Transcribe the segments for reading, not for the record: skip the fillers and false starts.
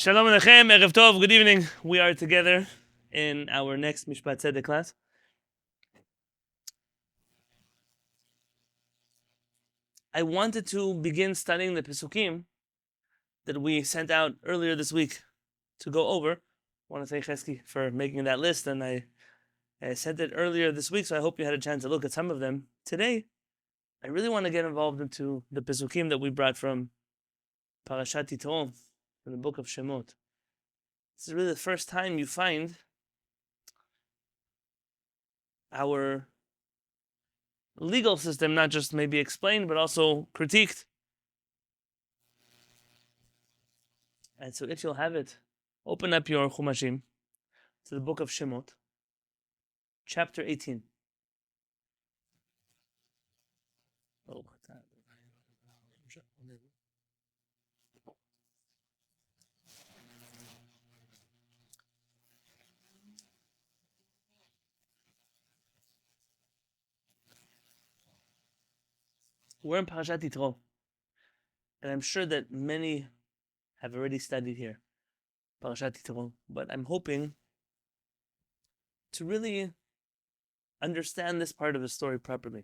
Shalom Alechem, Erev Tov, good evening. We are together in our next Mishpat Tzedek class. I wanted to begin studying the Pesukim that we sent out earlier this week to go over. I want to thank Chesky for making that list, and I sent it earlier this week, so I hope you had a chance to look at some of them. Today, I really want to get involved into the Pesukim that we brought from Parashat Yitro, from the book of Shemot. This is really the first time you find our legal system not just maybe explained, but also critiqued. And so if you'll have it, open up your Chumashim to the book of Shemot, chapter 18. We're in Parashat Yitro, and I'm sure that many have already studied here, Parashat Yitro, but I'm hoping to really understand this part of the story properly.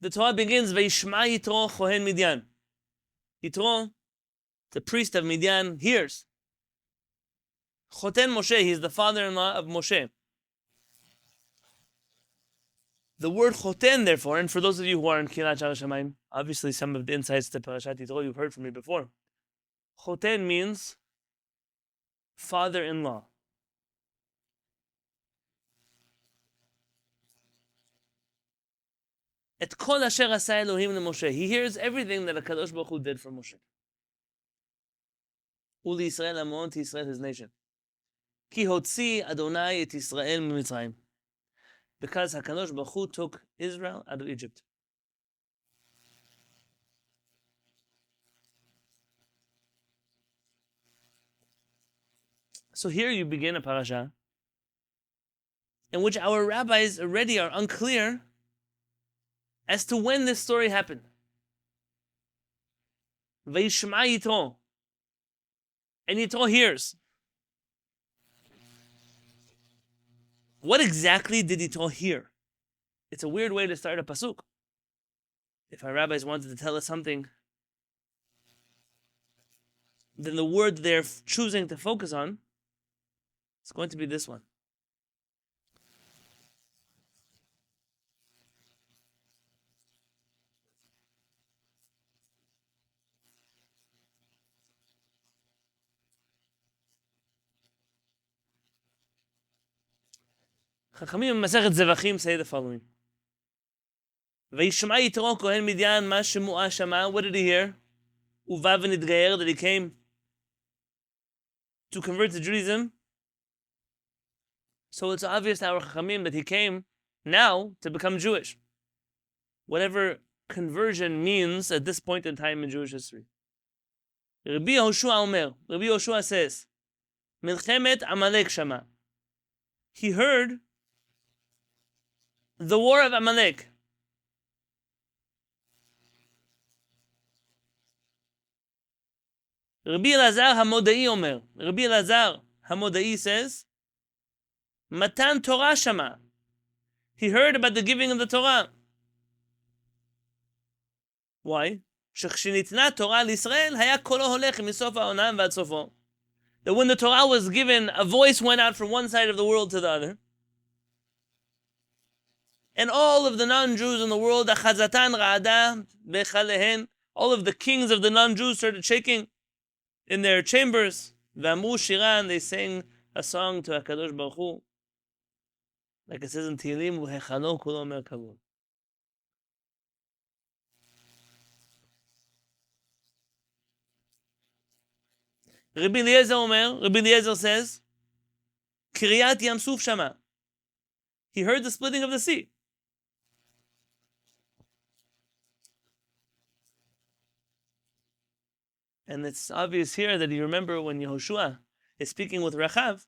The Torah begins, Vayishma Yitro Kohen Midian. Yitro, the priest of Midian, hears. Choten Moshe, he is the father-in-law of Moshe. The word Choten, therefore, and for those of you who are in Kehillat HaShamayim, obviously some of the insights to Parashat Yitro you've heard from me before. Choten means father-in-law. Et kol asher asa Elohim leMoshe. He hears everything that HaKadosh Baruch Hu did for Moshe. Uli Yisrael Amon, to Israel, his nation. Ki hotzi Adonai et Yisrael miMitzrayim. Because HaKadosh Baruch Hu took Israel out of Egypt. So here you begin a parasha in which our rabbis already are unclear as to when this story happened. Vayishma Yitro. And Yitro hears. What exactly did Yitro hear? It's a weird way to start a pasuk. If our rabbis wanted to tell us something, then the word they're choosing to focus on is going to be this one. Chachamim in Masechet Zevachim say the following. Vayishma Yitro Kohen Midian ma shemu'a shama. What did he hear? Uva v'nidgayer, that he came to convert to Judaism. So it's obvious to our Chachamim that he came now to become Jewish. Whatever conversion means at this point in time in Jewish history. Rabbi Yehoshua says, Milchemet Amalek Shama. He heard the war of Amalek. Rabbi Elazar Hamodai says, Matan Torah Shama. He heard about the giving of the Torah. Why? שכשניתנה תורה לישראל, היה קולו הולך מסוף העולם ועד סופו. That when the Torah was given, a voice went out from one side of the world to the other. And all of the non-Jews in the world, achazatan ra'ada b'chalehen, all of the kings of the non-Jews started shaking in their chambers. V'amru shira, and they sang a song to HaKadosh Baruch Hu. Like it says in Tehillim, v'hechalo kulo mer kavod. Rabbi Eliezer says, Kiryat Yam Suf Shama. He heard the splitting of the sea. And it's obvious here that you remember when Yehoshua is speaking with Rachav,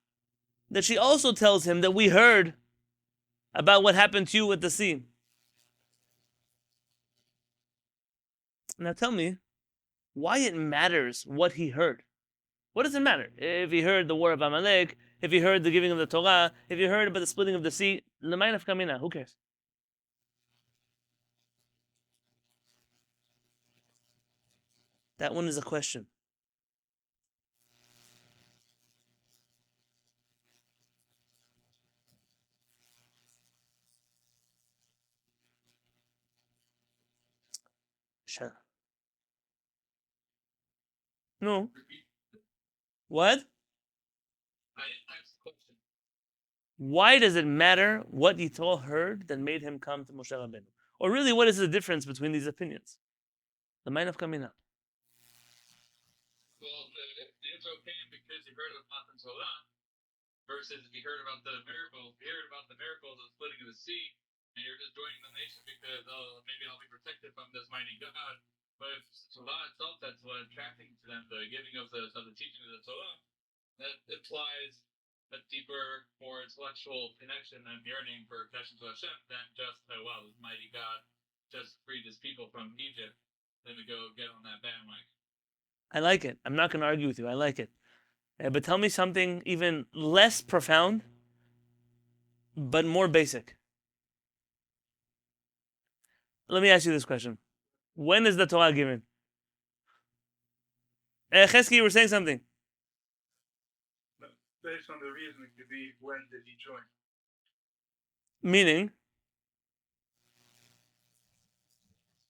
that she also tells him that we heard about what happened to you with the sea. Now tell me why it matters what he heard. What does it matter? If he heard the war of Amalek, if he heard the giving of the Torah, if he heard about the splitting of the sea, l'may nafka mina, who cares? That one is a question. Shaar. No. What? Why does it matter what Yitro heard that made him come to Moshe Rabbeinu? Or really, what is the difference between these opinions? L'may nafka mina. Well, if the Yitro came because he heard of Matan Torah, versus if he heard about the miracles, if he heard about the miracles of splitting of the sea, and you're just joining the nation because, oh, maybe I'll be protected from this mighty God. But if Torah itself, that's what attracting to them, the giving of the teaching of the Torah, that implies a deeper, more intellectual connection and yearning for connection to Hashem than just, oh, wow, this mighty God just freed his people from Egypt. Then we go get on that bandwagon. I like it. I'm not going to argue with you. I like it. But tell me something even less profound, but more basic. Let me ask you this question. When is the Torah given? Chesky, you were saying something. Based on the reasoning to be, when did he join? Meaning?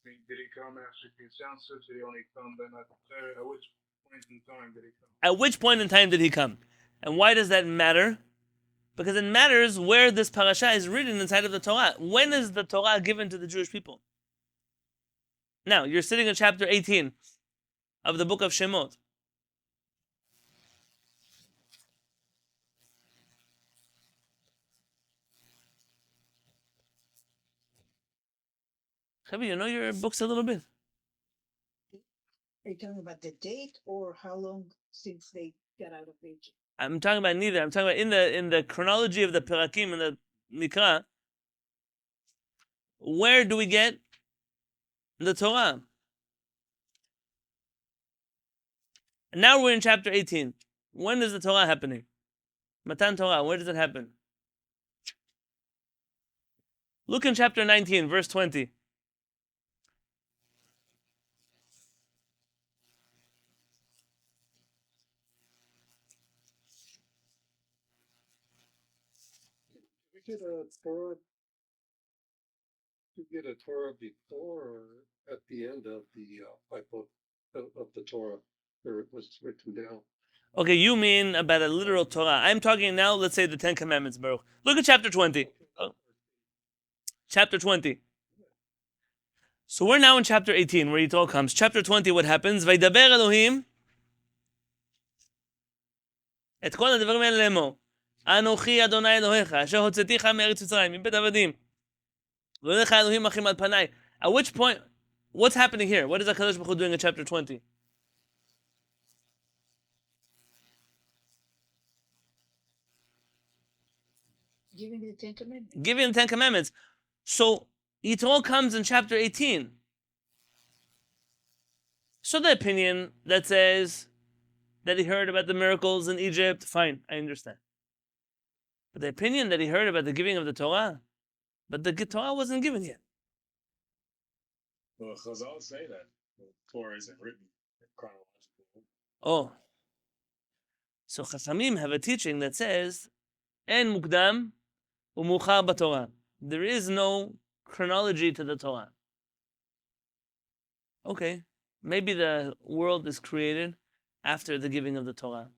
Did he come after the census? Did he only come then at which point in time did he come? At which point in time did he come? And why does that matter? Because it matters where this parasha is written inside of the Torah. When is the Torah given to the Jewish people? Now, you're sitting in chapter 18 of the book of Shemot. Chavi, you know your books a little bit. Are you talking about the date or how long since they got out of Egypt? I'm talking about neither. I'm talking about in the chronology of the Perakim and the Mikra. Where do we get the Torah? And now we're in chapter 18. When is the Torah happening? Matan Torah, where does it happen? Look in chapter 19, verse 20. We get a Torah. You get a Torah before or at the end of the book of the Torah, where it was written down. Okay, you mean about a literal Torah. I'm talking now, let's say the Ten Commandments, Baruch. Look at chapter 20. Oh. Chapter 20. So we're now in chapter 18, where it all comes. Chapter 20, what happens? Vaydaber Elohim et kol הדברים האלה לאמור. אנוכי אדוני אלוהיך, אשר הוצאתיך מארץ מצרים, מבית עבדים. ולך אלוהים אחים על פניי. At which point, what's happening here? What is HaKadosh Baruch Hu doing in chapter 20? Giving the Ten Commandments. Giving the Ten Commandments. So it all comes in chapter 18. So the opinion that says that he heard about the miracles in Egypt, fine, I understand. But the opinion that he heard about the giving of the Torah, but the Torah wasn't given yet. Well, Chazal say that the Torah isn't written in chronological. Oh. So HaShamayim have a teaching that says, En mukdam u'muchar b'Torah. There is no chronology to the Torah. Okay, maybe the world is created after the giving of the Torah.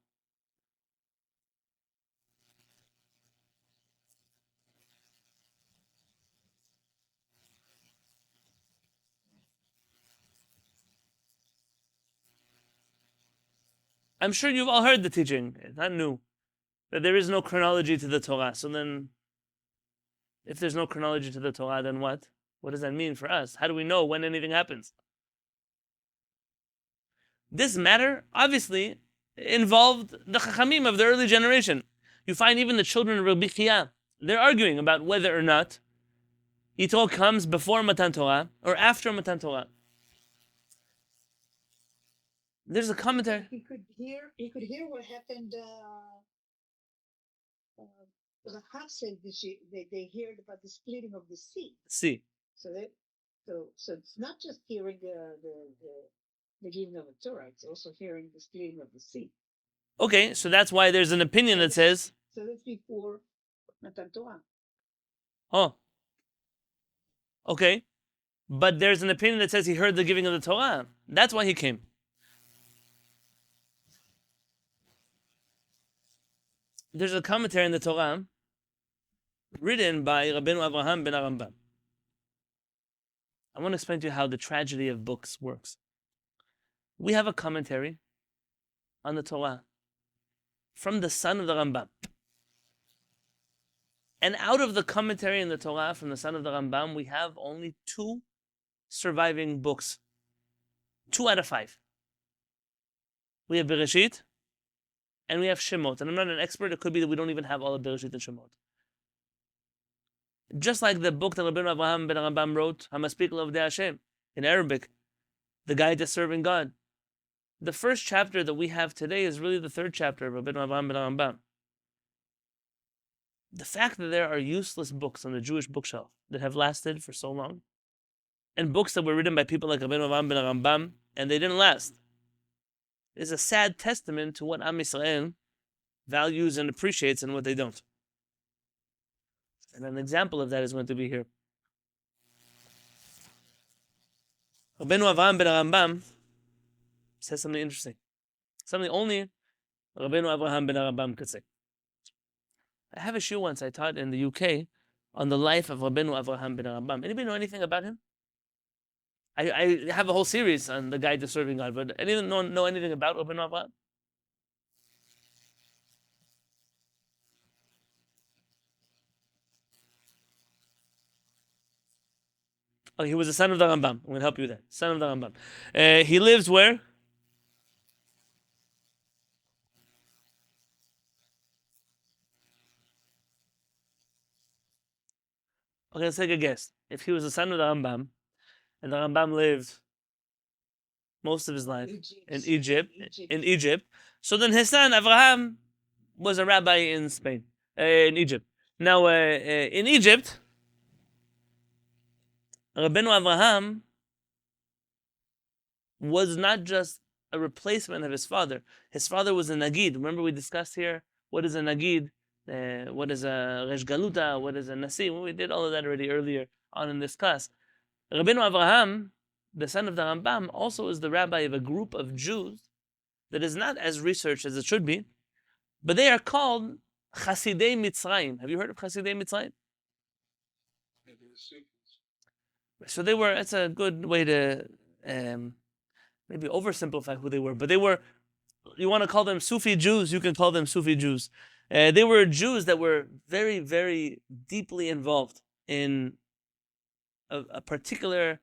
I'm sure you've all heard the teaching. It's not new. That there is no chronology to the Torah. So then, if there's no chronology to the Torah, then what? What does that mean for us? How do we know when anything happens? This matter obviously involved the Chachamim of the early generation. You find even the children of Rabbi Chia, they're arguing about whether or not Yitro comes before Matan Torah or after Matan Torah. There's a commentary. He could hear what happened. The Hach said they heard about the splitting of the sea. See. So it's not just hearing the giving of the Torah; it's also hearing the splitting of the sea. Okay, so that's why there's an opinion that says. So that's before Matan Torah. Oh. Okay. But there's an opinion that says he heard the giving of the Torah. That's why he came. There's a commentary in the Torah written by Rabbeinu Avraham ben Rambam. I want to explain to you how the tragedy of books works. We have a commentary on the Torah from the son of the Rambam. And out of the commentary in the Torah from the son of the Rambam, we have only 2 surviving books. 2 out of 5. We have Bereshit and we have Shemot. And I'm not an expert, it could be that we don't even have all of Bereshit and Shemot. Just like the book that Rabbeinu Avraham ben Rambam wrote, HaMaspik L'Ovdei Hashem, in Arabic, the guide to serving God. The first chapter that we have today is really the 3rd chapter of Rabbeinu Avraham ben Rambam. The fact that there are useless books on the Jewish bookshelf that have lasted for so long, and books that were written by people like Rabbeinu Avraham ben Rambam, and they didn't last, is a sad testament to what Am Yisrael values and appreciates and what they don't. And an example of that is going to be here. Rabbeinu Avraham ben Rambam says something interesting. Something only Rabbeinu Avraham ben Rambam could say. I have a shiur once I taught in the UK on the life of Rabbeinu Avraham ben Rambam. Anybody know anything about him? I have a whole series on the guide to serving God, but anyone know anything about Rabbeinu Avraham? Oh, he was the son of the Rambam. I'm going to help you with that. Son of the Rambam. He lives where? Okay, let's take a guess. If he was the son of the Rambam, and the Rambam lived most of his life in Egypt, so then his son Avraham was a rabbi in Spain, in Egypt. Now, in Egypt, Rabbeinu Avraham was not just a replacement of his father. His father was a Nagid. Remember we discussed here what is a Nagid, what is a Resh Galuta, what is a Nasi. We did all of that already earlier on in this class. Rabbeinu Avraham, the son of the Rambam, also is the rabbi of a group of Jews that is not as researched as it should be, but they are called Chasidei Mitzrayim. Have you heard of Chasidei Mitzrayim? So they were, it's a good way to maybe oversimplify who they were, but they were, you want to call them Sufi Jews, you can call them Sufi Jews. They were Jews that were very, very deeply involved in a particular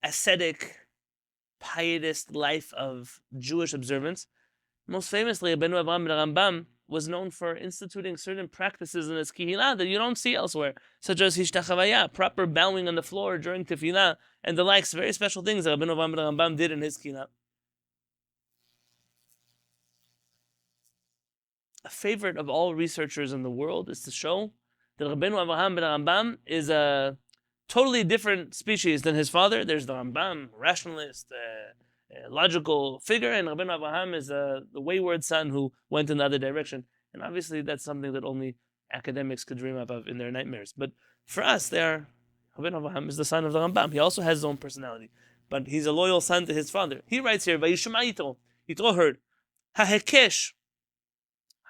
ascetic, pietist life of Jewish observance. Most famously, Rabbeinu Avraham ben Rambam was known for instituting certain practices in his Kehillat that you don't see elsewhere, such as hishtachavaya, proper bowing on the floor during tefillah, and the likes, very special things that Rabbeinu Avraham ben Rambam did in his Kehillat. A favorite of all researchers in the world is to show that Rabbeinu Avraham ben Rambam is a totally different species than his father. There's the Rambam, rationalist, logical figure, and Rabbeinu Avraham is the wayward son who went in the other direction. And obviously that's something that only academics could dream up of in their nightmares. But for us, Rabbeinu Avraham is the son of the Rambam. He also has his own personality, but he's a loyal son to his father. He writes here, Vayishma Yitro. Yitro heard. HaHekesh.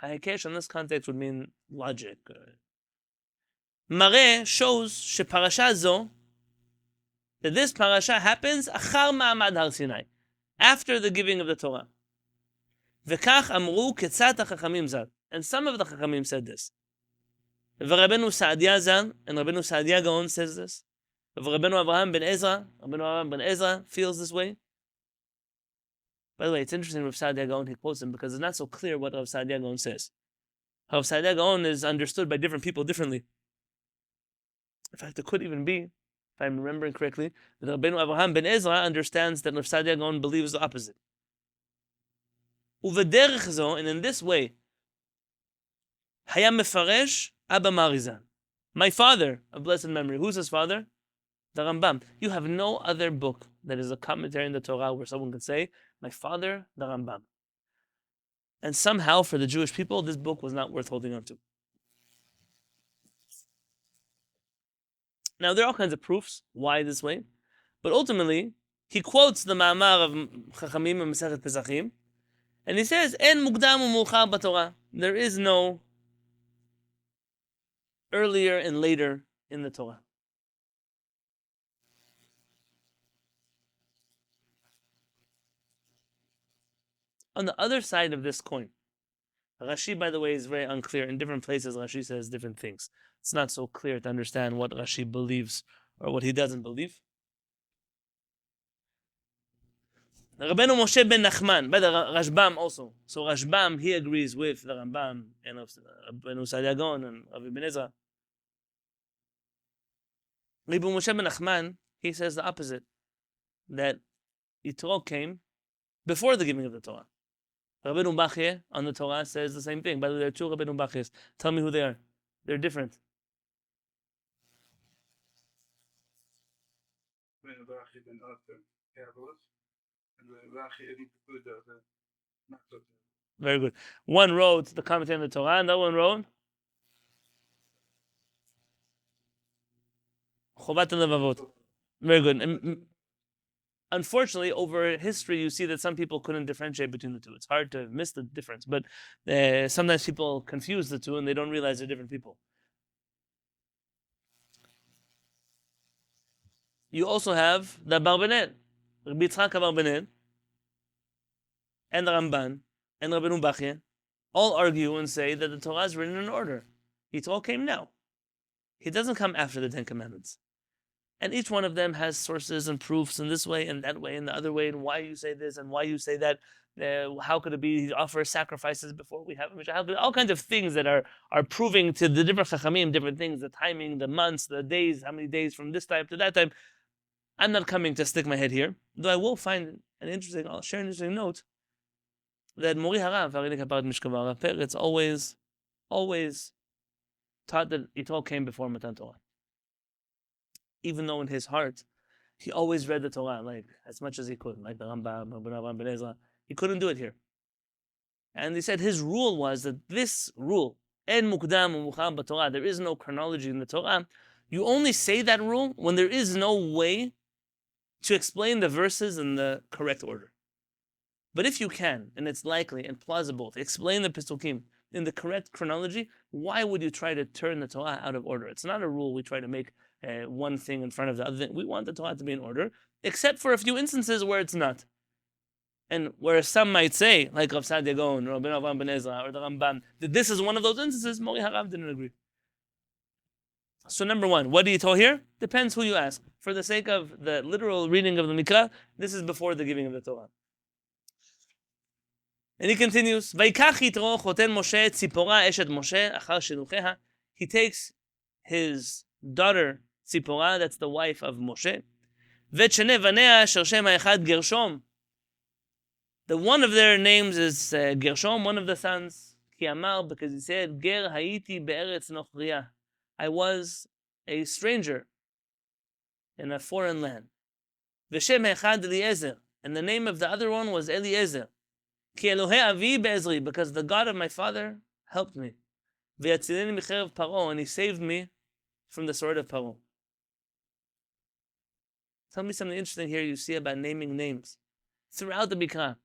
HaHekesh in this context would mean logic. Mare shows sheparasha zo, that this parasha happens achar ma'amad Har Sinai, after the giving of the Torah. V'kach amru ketzat hachachamim zal, and some of the Chachamim said this. V'Rabbeinu Saadia zal, and Rabbeinu Saadia Gaon says this. Rabbeinu Avraham ben Ezra feels this way. By the way, it's interesting Rav Saadia Gaon, he quotes him because it's not so clear what Rav Saadia Gaon says. Rav Saadia Gaon is understood by different people differently. In fact, it could even be, if I'm remembering correctly, that Rabbeinu Avraham ben Ezra understands that Rav Saadia Gaon believes the opposite. Uvederech zo, and in this way, Haya mefaresh Abba Marizan. My father of blessed memory. Who's his father? The Rambam. You have no other book that is a commentary in the Torah where someone can say, my father, the Rambam. And somehow, for the Jewish people, this book was not worth holding on to. Now, there are all kinds of proofs why this way, but ultimately, he quotes the Ma'amar of Chachamim and Masechet Pesachim, and he says, En mukdam u'muchar b'Torah. There is no earlier and later in the Torah. On the other side of this coin, Rashi, by the way, is very unclear. In different places, Rashi says different things. It's not so clear to understand what Rashi believes or what he doesn't believe. Rabbeinu Moshe ben Nachman, by the Rashbam also. So Rashbam, he agrees with the Rambam and Rabbeinu Saadia Gaon and Rabbi Ben Ezra. Rabbi Moshe ben Nachman, he says the opposite, that Yitro came before the giving of the Torah. Rabbeinu Bachye on the Torah says the same thing. By the way, there are two Rabbeinu Bachyes. Tell me who they are. They're different. Very good. One wrote the commentary on the Torah, and that one wrote Chovat HaLevavot. Very good. And unfortunately, over history, you see that some people couldn't differentiate between the two. It's hard to miss the difference, but sometimes people confuse the two and they don't realize they're different people. You also have the Barbenet, Rabbi Yitzchak Barbenet, and the Ramban, and Rabbeinu Bachye, all argue and say that the Torah is written in order. Yitro came now. He doesn't come after the Ten Commandments. And each one of them has sources and proofs in this way and that way and the other way, and why you say this and why you say that. How could it be he offers sacrifices before we have him? All kinds of things that are proving to the different chachamim, different things, the timing, the months, the days, how many days from this time to that time. I'm not coming to stick my head here, though I will find I'll share an interesting note that Mori Harav, it's always taught that Yitro came before Matan Torah. Even though in his heart, he always read the Torah like as much as he could, like the Rambam, Rabbeinu Avraham ben Ezra. He couldn't do it here. And he said his rule was that this rule, En mukdam u'muchar b'Torah, there is no chronology in the Torah. You only say that rule when there is no way to explain the verses in the correct order. But if you can, and it's likely and plausible to explain the Pesukim in the correct chronology, why would you try to turn the Torah out of order? It's not a rule we try to make one thing in front of the other thing. We want the Torah to be in order, except for a few instances where it's not. And where some might say, like Rav Saadia Gaon, or Rabbeinu Avraham ben Ezra, or the Rambam, that this is one of those instances, Mori Harav didn't agree. So number one, what do you tell here? Depends who you ask. For the sake of the literal reading of the Mikra, this is before the giving of the Torah. And he continues, Vaikach Yitro choten Moshe tzipora eshet Moshe achar shenucheha. He takes his daughter Tzipora, that's the wife of Moshe. Vet shene vanea asher shem ha'echad Gershom. The one of their names is Gershom, one of the sons. Ki amar, because he said, Ger haiti be'eretz nochriya. I was a stranger in a foreign land. V'shem ha'echad Eliezer. And the name of the other one was Eliezer. Ki Elohei avi be'ezri, because the God of my father helped me. V'yatzileni micherev Paro, and he saved me from the sword of Paro. Tell me something interesting here you see about naming names. Throughout the Mikra,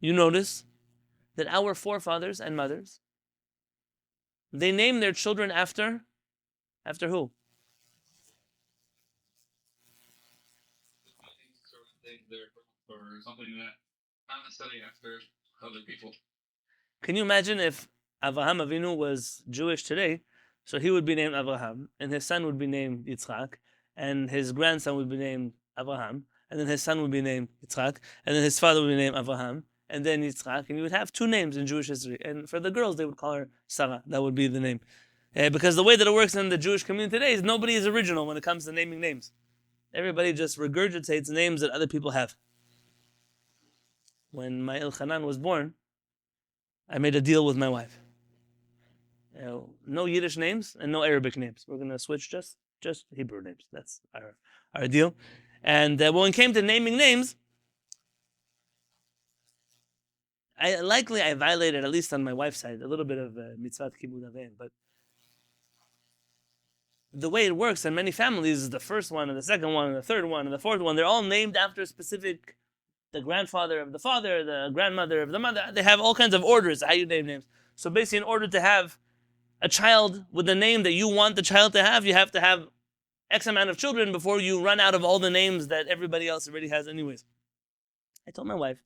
you notice that our forefathers and mothers, they name their children after who? Or something that not necessarily after other people. Can you imagine if Avraham Avinu was Jewish today? So he would be named Avraham, and his son would be named Yitzchak, and his grandson would be named Abraham, and then his son would be named Yitzchak, and then his father would be named Abraham, and then Yitzchak, and you would have two names in Jewish history. And for the girls, they would call her Sarah. That would be the name. Because the way that it works in the Jewish community today is nobody is original when it comes to naming names. Everybody just regurgitates names that other people have. When my Elchanan was born, I made a deal with my wife. No Yiddish names and no Arabic names. We're going to switch just Hebrew names. That's our deal. And when it came to naming names, I violated, at least on my wife's side, a little bit of mitzvat kibud avim. But the way it works in many families is the first one and the second one and the third one and the fourth one, they're all named after specific, the grandfather of the father, the grandmother of the mother. They have all kinds of orders how you name names. So basically, in order to have a child with the name that you want the child to have, you have to have X amount of children before you run out of all the names that everybody else already has anyways. I told my wife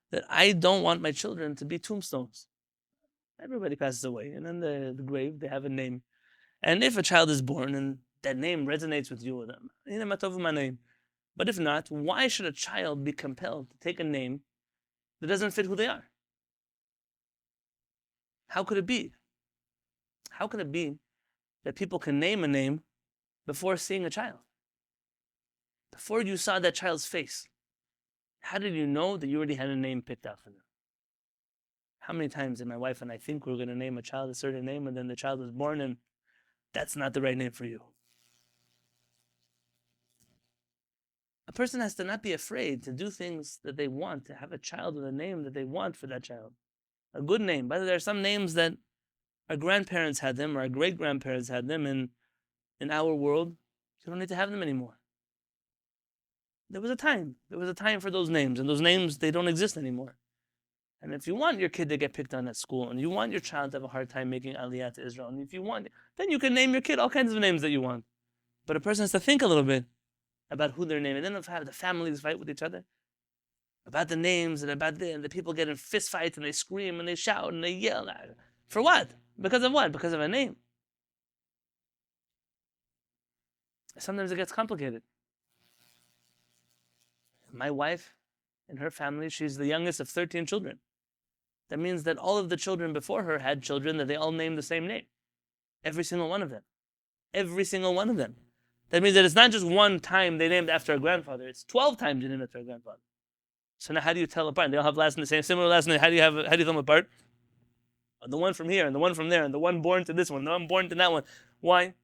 that I don't want my children to be tombstones. Everybody passes away, and in the grave, they have a name. And if a child is born and that name resonates with you, but if not, why should a child be compelled to take a name that doesn't fit who they are? How could it be? How could it be that people can name a name before seeing a child? Before you saw that child's face, how did you know that you already had a name picked out for them? How many times did my wife and I think we were going to name a child a certain name, and then the child was born and that's not the right name for you? A person has to not be afraid to do things that they want, to have a child with a name that they want for that child. A good name. But there are some names that our grandparents had them, or our great-grandparents had them, and in our world, you don't need to have them anymore. There was a time for those names, and those names, they don't exist anymore. And if you want your kid to get picked on at school, and you want your child to have a hard time making aliyah to Israel, and if you want, then you can name your kid all kinds of names that you want. But a person has to think a little bit about who they're naming. And then have the families fight with each other about the names and about and the people get in fist fights and they scream and they shout and they yell. For what? Because of what? Because of a name. Sometimes it gets complicated. My wife, in her family, she's the youngest of 13 children. That means that all of the children before her had children that they all named the same name. Every single one of them. Every single one of them. That means that it's not just one time they named after a grandfather. It's 12 times they named after a grandfather. So now how do you tell apart? They all have last name, the same similar last name. How do you tell them apart? The one from here and the one from there and the one born to this one, the one born to that one. Why?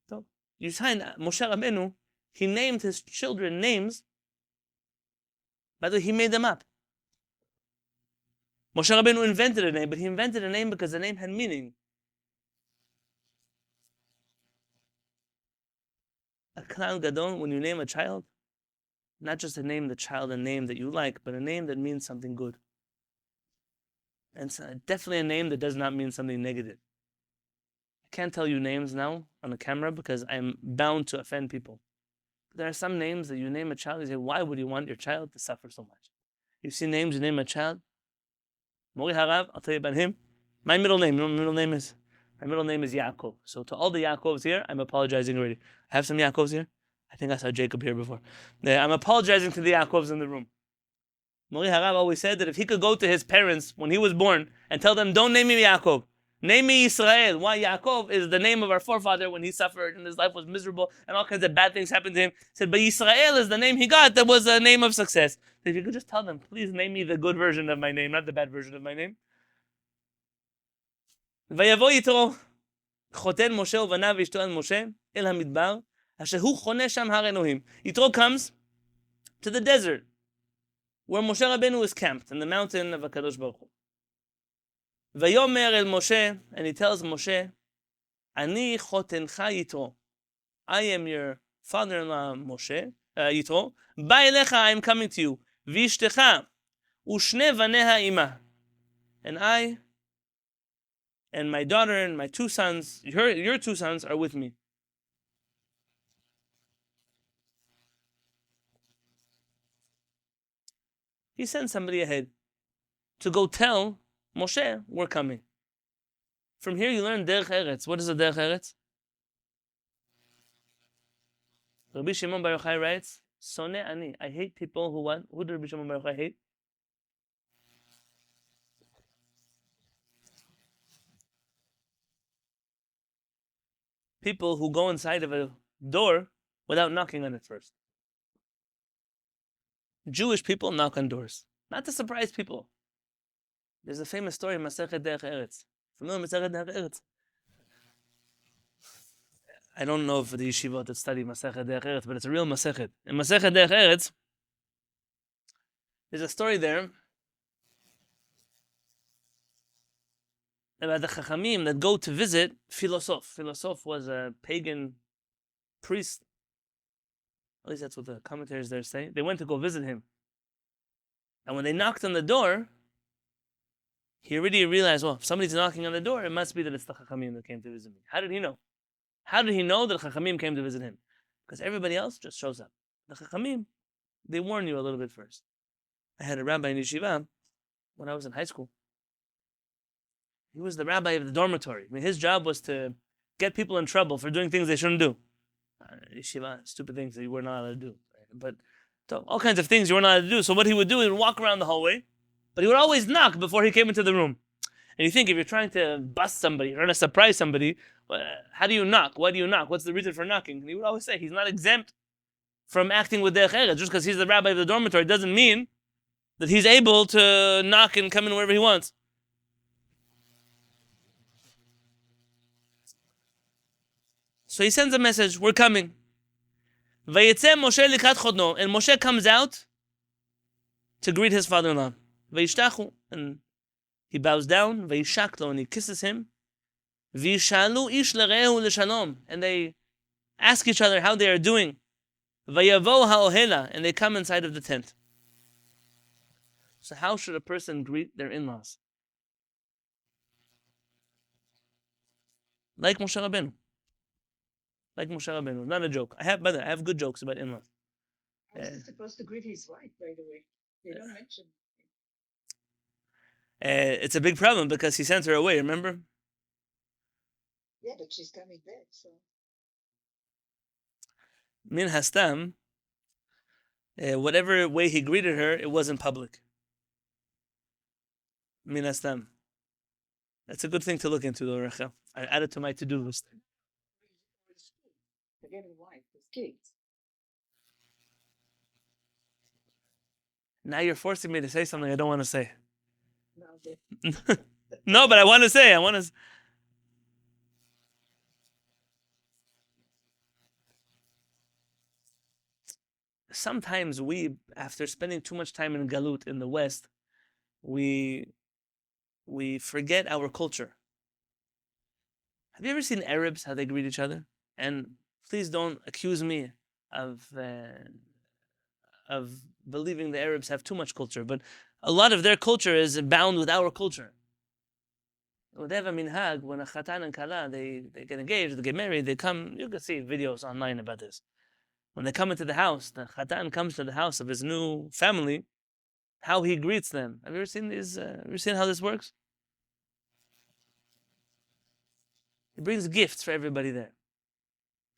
So you find Moshe Rabbeinu, he named his children names. By the way, he made them up. Moshe Rabbeinu invented a name, but he invented a name because the name had meaning. A klal gadol, when you name a child, not just to name the child a name that you like, but a name that means something good. And so definitely a name that does not mean something negative. I can't tell you names now on the camera because I'm bound to offend people. But there are some names that you name a child, you say, why would you want your child to suffer so much? You see names, you name a child. Mori Harav, I'll tell you about him. My middle name, you know what my middle name is? My middle name is Yaakov. So to all the Yaakovs here, I'm apologizing already. I have some Yaakovs here. I think I saw Jacob here before. I'm apologizing to the Yaakovs in the room. Mori Harav always said that if he could go to his parents when he was born and tell them, don't name me Yaakov, name me Israel. Why? Yaakov is the name of our forefather when he suffered and his life was miserable and all kinds of bad things happened to him. He said, but Israel is the name he got that was a name of success. So if you could just tell them, please name me the good version of my name, not the bad version of my name. ויבוא יתרו חותן משה ובניו ואשתו על משה אל המדבר אשר הוא חונה שם הר אלוהים. Yitro comes to the desert where Moshe Rabbeinu is camped in the mountain of HaKadosh Baruch Hu. ויאמר אל משה, and he tells Moshe, אני חותנך יתרו. I am your father-in-law Moshe, יתרו. בא אליך, I am coming to you. ואשתך ושני בניה עמה. And I and my daughter and my two sons, your two sons are with me. He sends somebody ahead to go tell Moshe, we're coming. From here you learn Derech Eretz. What is a Derech Eretz? Rabbi Shimon Bar Yochai writes, Sone ani. I hate people who what? Who did Rabbi Shimon Bar Yochai hate? People who go inside of a door without knocking on it first. Jewish people knock on doors. Not to surprise people. There's a famous story in Masechet Derech Eretz. Familiar with Masechet Derech Eretz? I don't know if the yeshivot that study Masechet Derech Eretz, but it's a real Masechet. In Masechet Derech Eretz, there's a story there about the Chachamim that go to visit Philosoph. Philosoph was a pagan priest. At least that's what the commentators there say. They went to go visit him. And when they knocked on the door, he already realized, well, if somebody's knocking on the door, it must be that it's the Chachamim that came to visit me. How did he know? How did he know that Chachamim came to visit him? Because everybody else just shows up. The Chachamim, they warn you a little bit first. I had a rabbi in yeshiva when I was in high school. He was the rabbi of the dormitory. I mean, his job was to get people in trouble for doing things they shouldn't do. Yeshiva, stupid things that you were not allowed to do. But so, all kinds of things you were not allowed to do. So what he would do, he would walk around the hallway, but he would always knock before he came into the room. And you think if you're trying to bust somebody, you're trying to surprise somebody, how do you knock? Why do you knock? What's the reason for knocking? And he would always say he's not exempt from acting with derech eretz. Just because he's the rabbi of the dormitory doesn't mean that he's able to knock and come in wherever he wants. So he sends a message, we're coming. Vayetze Moshe likat chodno, and Moshe comes out to greet his father-in-law. Vayishtachu, and he bows down. Vayishaklo, and he kisses him. Vayishalu ish lerehu leshalom, and they ask each other how they are doing. Vayavo haohela, and they come inside of the tent. So how should a person greet their in-laws? Like Moshe Rabbeinu. Like Moshe Rabbeinu. Not a joke. I have good jokes about in-laws. How is he supposed to greet his wife, by the way? They don't mention. It's a big problem because he sent her away, remember? Yeah, but she's coming back, so. Min hastam, whatever way he greeted her, it wasn't public. Min hastam. That's a good thing to look into, though, Rachel. I added to my to-do list. Forget his wife, his kids. Now you're forcing me to say something I don't want to say. No, they, No, but I want to say. Sometimes we, after spending too much time in Galut in the West, we forget our culture. Have you ever seen Arabs, how they greet each other? And please don't accuse me of believing the Arabs have too much culture, but a lot of their culture is bound with our culture. They have a minhag, when a chatan and kala, they get engaged, they get married, they come, you can see videos online about this. When they come into the house, the chatan comes to the house of his new family, how he greets them. Have you ever seen these? Have you seen how this works? He brings gifts for everybody there.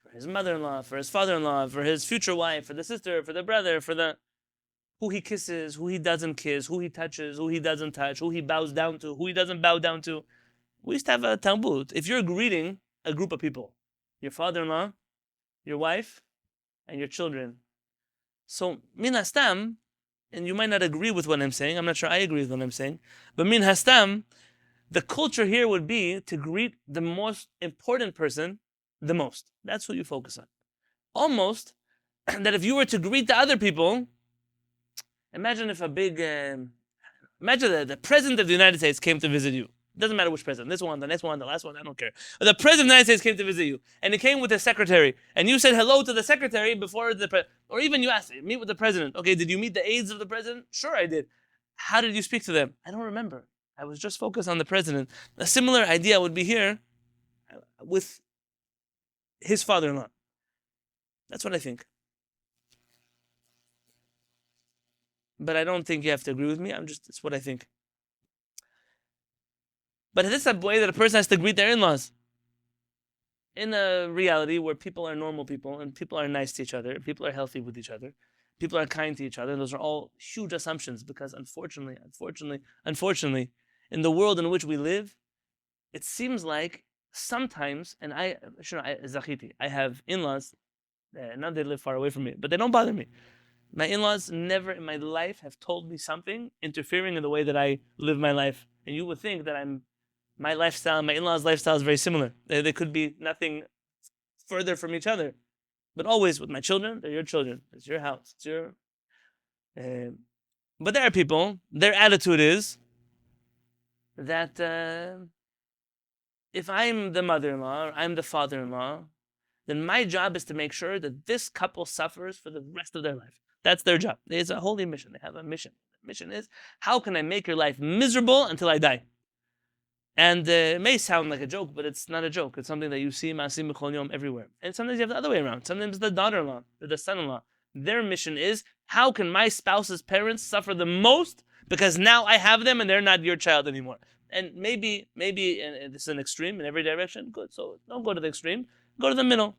For his mother-in-law, for his father-in-law, for his future wife, for the sister, for the brother, for the who he kisses, who he doesn't kiss, who he touches, who he doesn't touch, who he bows down to, who he doesn't bow down to. We used to have a talmud. If you're greeting a group of people, your father-in-law, your wife, and your children. So, min hastam, and you might not agree with what I'm saying, I'm not sure I agree with what I'm saying, but min hastam, the culture here would be to greet the most important person the most. That's what you focus on. Almost, that if you were to greet the other people, imagine if imagine that the President of the United States came to visit you. It doesn't matter which president, this one, the next one, the last one, I don't care. But the President of the United States came to visit you, and he came with his secretary, and you said hello to the secretary before the president, or even you asked, meet with the president. Okay, did you meet the aides of the president? Sure, I did. How did you speak to them? I don't remember. I was just focused on the president. A similar idea would be here with his father-in-law. That's what I think. But I don't think you have to agree with me. It's what I think. But this is a way that a person has to greet their in-laws. in a reality where people are normal people and people are nice to each other, people are healthy with each other, people are kind to each other. Those are all huge assumptions because unfortunately, in the world in which we live, it seems like sometimes, and I Zachiti, I have in-laws, not they live far away from me, but they don't bother me. My in-laws never in my life have told me something interfering in the way that I live my life. And you would think that my lifestyle and my in-laws' lifestyle is very similar. They could be nothing further from each other. But always with my children, they're your children. It's your house. It's your. But there are people, their attitude is that if I'm the mother-in-law or I'm the father-in-law, then my job is to make sure that this couple suffers for the rest of their life. That's their job. It's a holy mission. They have a mission. The mission is, how can I make your life miserable until I die? And it may sound like a joke, but it's not a joke. It's something that you see Ma'asim B'chol Yom everywhere. And sometimes you have the other way around. Sometimes the daughter-in-law or the son-in-law. Their mission is, how can my spouse's parents suffer the most because now I have them and they're not your child anymore? And maybe and this is an extreme in every direction. Good. So don't go to the extreme. Go to the middle.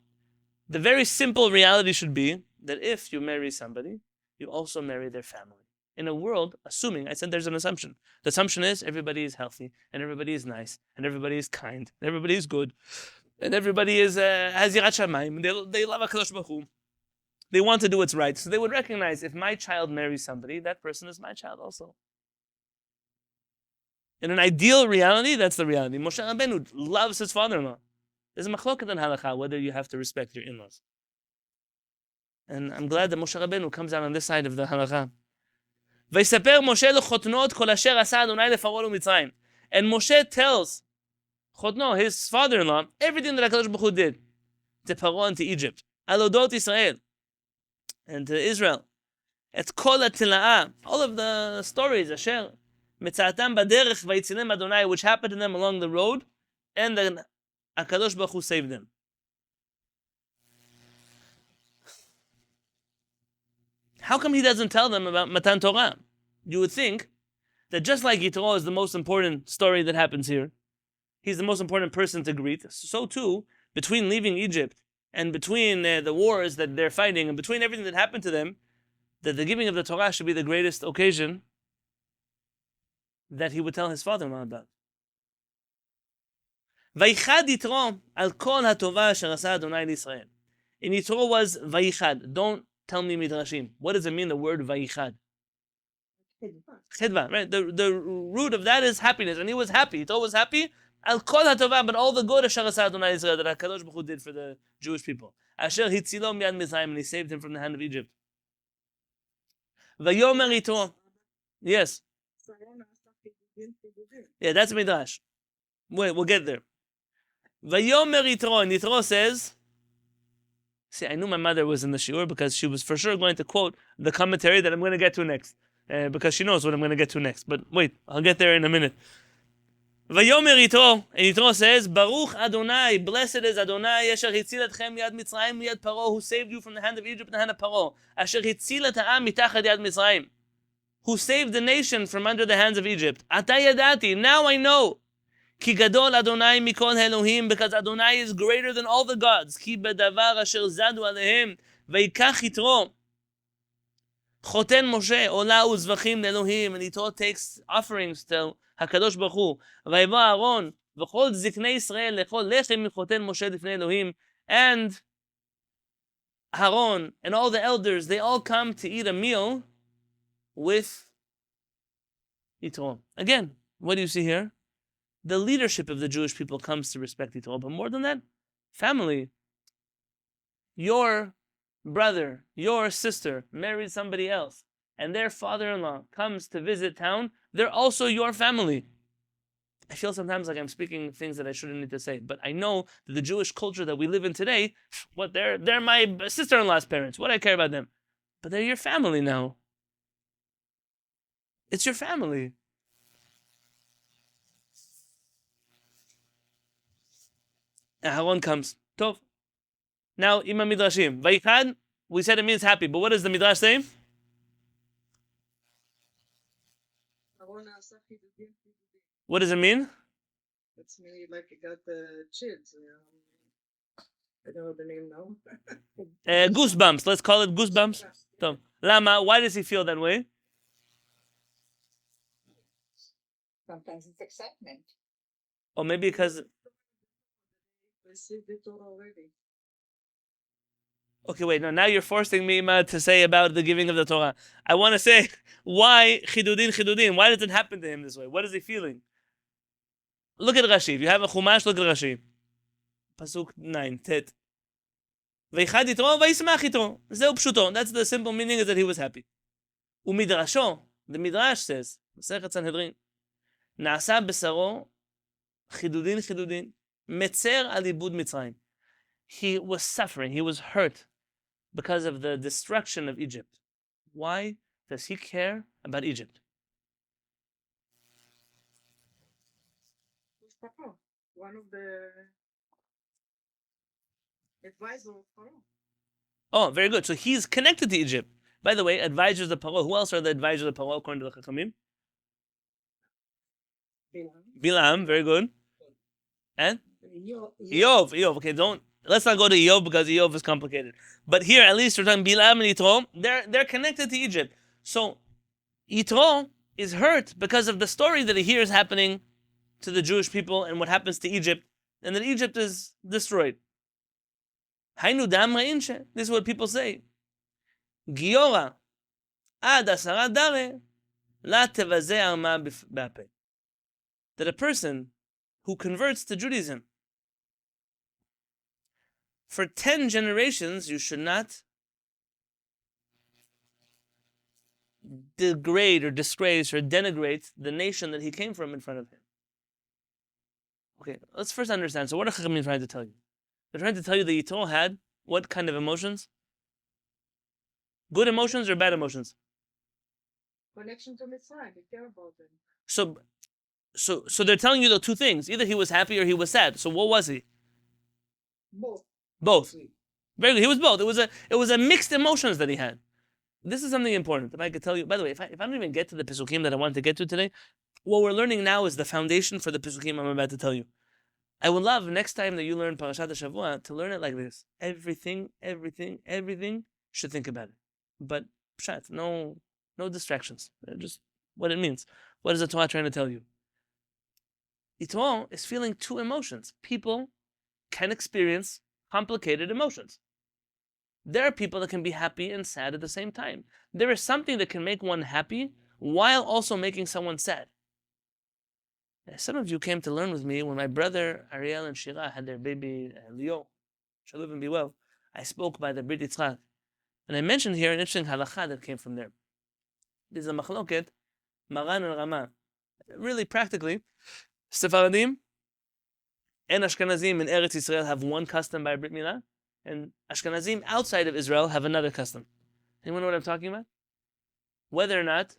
The very simple reality should be that if you marry somebody, you also marry their family. In a world, assuming, I said there's an assumption. The assumption is everybody is healthy, and everybody is nice, and everybody is kind, and everybody is good, and everybody is has Yirat Shamayim. They love HaKadosh Baruch Hu. They want to do what's right. So they would recognize if my child marries somebody, that person is my child also. In an ideal reality, that's the reality. Moshe Rabbeinu loves his father-in-law. There's a machloket in halakha whether you have to respect your in-laws. And I'm glad that Moshe Rabbeinu comes out on this side of the halakha. ויספר משה לחותנו כל אשר עשה אדוני לפרעה ולמצרים. And Moshe tells Chotno, his father-in-law, everything that HaKadosh Baruch Hu did to Paro and to Egypt. על אודות Israel and to Israel. את כל התלאה, all of the stories, אשר מצאתם בדרך ויצילם אדוני, which happened to them along the road, and then HaKadosh Baruch Hu saved them. How come he doesn't tell them about Matan Torah? You would think that just like Yitro is the most important story that happens here, he's the most important person to greet, so too, between leaving Egypt and between the wars that they're fighting and between everything that happened to them, that the giving of the Torah should be the greatest occasion that he would tell his father-in-law about. ויחד יתרו על כל הטובה אשר עשה אדוני לישראל. In Yitro was ויחד. Don't tell me midrashim. What does it mean, the word vayichad? Chedva, right? The root of that is happiness, and he was happy. Yitro was happy. Al kol hatovah, but all the good asher asa Adonai Israel that HaKadosh Baruch Hu did for the Jewish people. Asher hitzilo miyad Mitzrayim, and he saved him from the hand of Egypt. Vayomer Yitro. Yes. Yeah, that's Midrash. Wait, we'll get there. Vayomer Yitro, and Yitro says. See, I knew my mother was in the shiur because she was for sure going to quote the commentary that I'm going to get to next. Because she knows what I'm going to get to next. But wait, I'll get there in a minute. Vayomer Yitro, and Yitro says, Baruch Adonai, blessed is Adonai, Asher hitzil etchem miyad Mitzrayim miyad Paro, who saved you from the hand of Egypt and the hand of Paro. Asher hitzil et ha'am mitachad yad Mitzrayim, who saved the nation from under the hands of Egypt. Ata yadati, now I know. Ki gadol Adonai mikol Elohim, because Adonai is greater than all the gods. Ki bedavar asher zadu alehem, veikach Yitro. Choten Moshe, ola uzvachim leElohim, and Yitro takes offerings to HaKadosh Baruch Hu. Vayva Aaron, v'chol ziknei Yisrael, lechol lechem michoten Moshe lifnei Elohim. And Aaron and all the elders, they all come to eat a meal with Yitro. Again, what do you see here? The leadership of the Jewish people comes to respect Yitro, but more than that, family. Your brother, your sister married somebody else, and their father-in-law comes to visit town, they're also your family. I feel sometimes like I'm speaking things that I shouldn't need to say, but I know that the Jewish culture that we live in today, they're my sister-in-law's parents. What do I care about them? But they're your family now. It's your family. Aaron comes. Tov. Now, Ima Midrashim. Vayichad, we said it means happy, but what does the Midrash say? What does it mean? It's me, like I got the chids. I don't know the name now. Goosebumps. Let's call it goosebumps. So, Lama, why does he feel that way? Sometimes it's excitement. Or maybe because... Received it all already. Okay, wait, no, now you're forcing me to say about the giving of the Torah. I want to say, why chidudin? Why does it happen to him this way? What is he feeling? Look at Rashi. If you have a Chumash, look at Rashi. Pasuk 9, Tet. Veichad yitro vayismach yitro. Zeu pshuto. That's the simple meaning, is that he was happy. Umidrasho, the Midrash says, Masechet Sanhedrin, Na'asa besaro chidudin, metzer al ibud Mitzrayim. He was suffering, he was hurt because of the destruction of Egypt. Why does he care about Egypt? Who's Papa? One of the advisors of Paro. Oh, very good. So he's connected to Egypt. By the way, advisors of Paro. Who else are the advisors of Paro according to the Chachamim? Bilam, very good. And? Eov. Okay, let's not go to Eov because Eov is complicated. But here, at least we're talking Bilam and Yitro. They're connected to Egypt. So Yitro is hurt because of the story that he hears happening to the Jewish people and what happens to Egypt, and that Egypt is destroyed. Hainu dam ra'inche. This is what people say. Giora ad asara dare la tevaze arma b'ape. That a person who converts to Judaism, for 10 generations, you should not degrade or disgrace or denigrate the nation that he came from in front of him. Okay, let's first understand. So what are Chachamim trying to tell you? They're trying to tell you that Yitro had what kind of emotions? Good emotions or bad emotions? Connection to Mitzrayim. They care about them. So they're telling you the two things. Either he was happy or he was sad. So what was he? Both. Very good. He was both. It was a mixed emotions that he had. This is something important. If I could tell you, by the way, if I don't even get to the Pesukim that I wanted to get to today, what we're learning now is the foundation for the Pesukim I'm about to tell you. I would love next time that you learn Parashat HaShavua to learn it like this. Everything should think about it. But pshat, no distractions. Just what it means. What is the Torah trying to tell you? Yitro is feeling two emotions. People can experience complicated emotions. There are people that can be happy and sad at the same time. There is something that can make one happy while also making someone sad. Some of you came to learn with me when my brother Ariel and Shira had their baby Leo. Shall live and be well. I spoke by the Brit Yitzchak. And I mentioned here an interesting halakha that came from there. This is a machloket, Maran and Rama. Really practically, Sephardim and Ashkenazim in Eretz Yisrael have one custom by Brit Milah, and Ashkenazim outside of Israel have another custom. Anyone know what I'm talking about? Whether or not...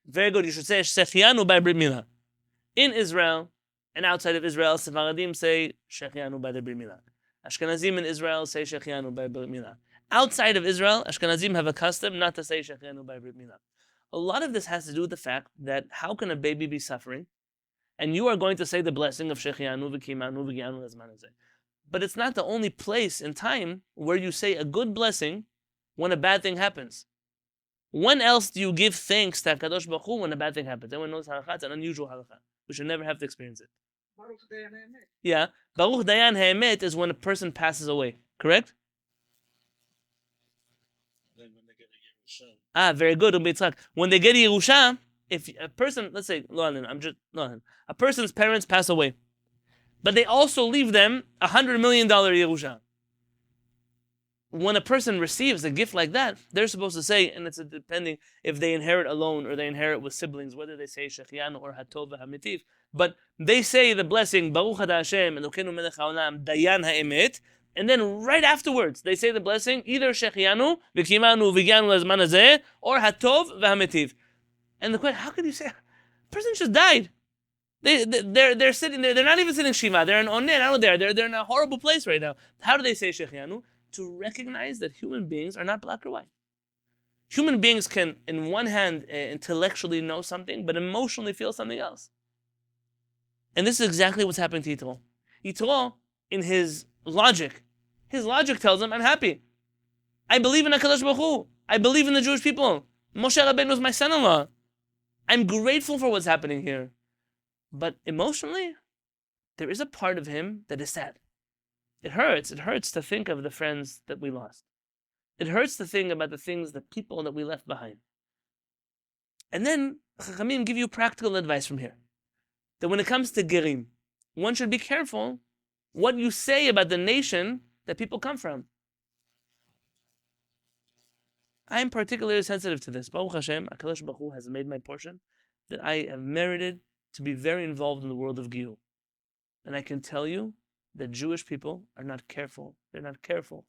Very good, you should say Shechianu by Brit Milah. In Israel and outside of Israel, Sephardim say Shechianu by the Brit Milah. Ashkenazim in Israel say Shechianu by Brit Milah. Outside of Israel, Ashkenazim have a custom not to say Shechianu by Brit Milah. A lot of this has to do with the fact that how can a baby be suffering and you are going to say the blessing of Shechianu v'kimanu v'gyanu lezman hazeh. But it's not the only place in time where you say a good blessing when a bad thing happens. When else do you give thanks to HaKadosh Baruch Hu when a bad thing happens? Everyone knows halakha, it's an unusual halakha. We should never have to experience it. Baruch Dayan Ha'emet. Yeah, Baruch Dayan Ha'emet is when a person passes away, correct? Then when they get a Yerusha. Very good, Yitzchak. When they get Yerusha, if a person, let's say, a person's parents pass away, but they also leave them $100 million Yerusha. When a person receives a gift like that, they're supposed to say, and it's depending if they inherit alone or they inherit with siblings, whether they say Shechianu or Hatov v'Hamitiv, but they say the blessing, Baruch Hada Hashem, Elokeinu melech haolam, Dayan ha'emet, and then right afterwards, they say the blessing, either Shechianu, v'kimanu v'gyanu lezman hazeh, or Hatov v'Hamitiv. And the question, how could you say, a person just died? They're sitting there, they're not even sitting Shiva, they're in Onen, I don't know, they're in a horrible place right now. How do they say Shechianu? To recognize that human beings are not black or white. Human beings can, in one hand, intellectually know something, but emotionally feel something else. And this is exactly what's happening to Yitro. Yitro, in his logic tells him, I'm happy. I believe in HaKadosh Baruch Hu. I believe in the Jewish people. Moshe Rabbeinu is my son-in-law. I'm grateful for what's happening here. But emotionally, there is a part of him that is sad. It hurts. It hurts to think of the friends that we lost. It hurts to think about the people that we left behind. And then Chachamim give you practical advice from here. That when it comes to Gerim, one should be careful what you say about the nation that people come from. I am particularly sensitive to this. Baruch Hashem, HaKadosh Baruch Hu has made my portion that I have merited to be very involved in the world of Giyur. And I can tell you that Jewish people are not careful. They're not careful.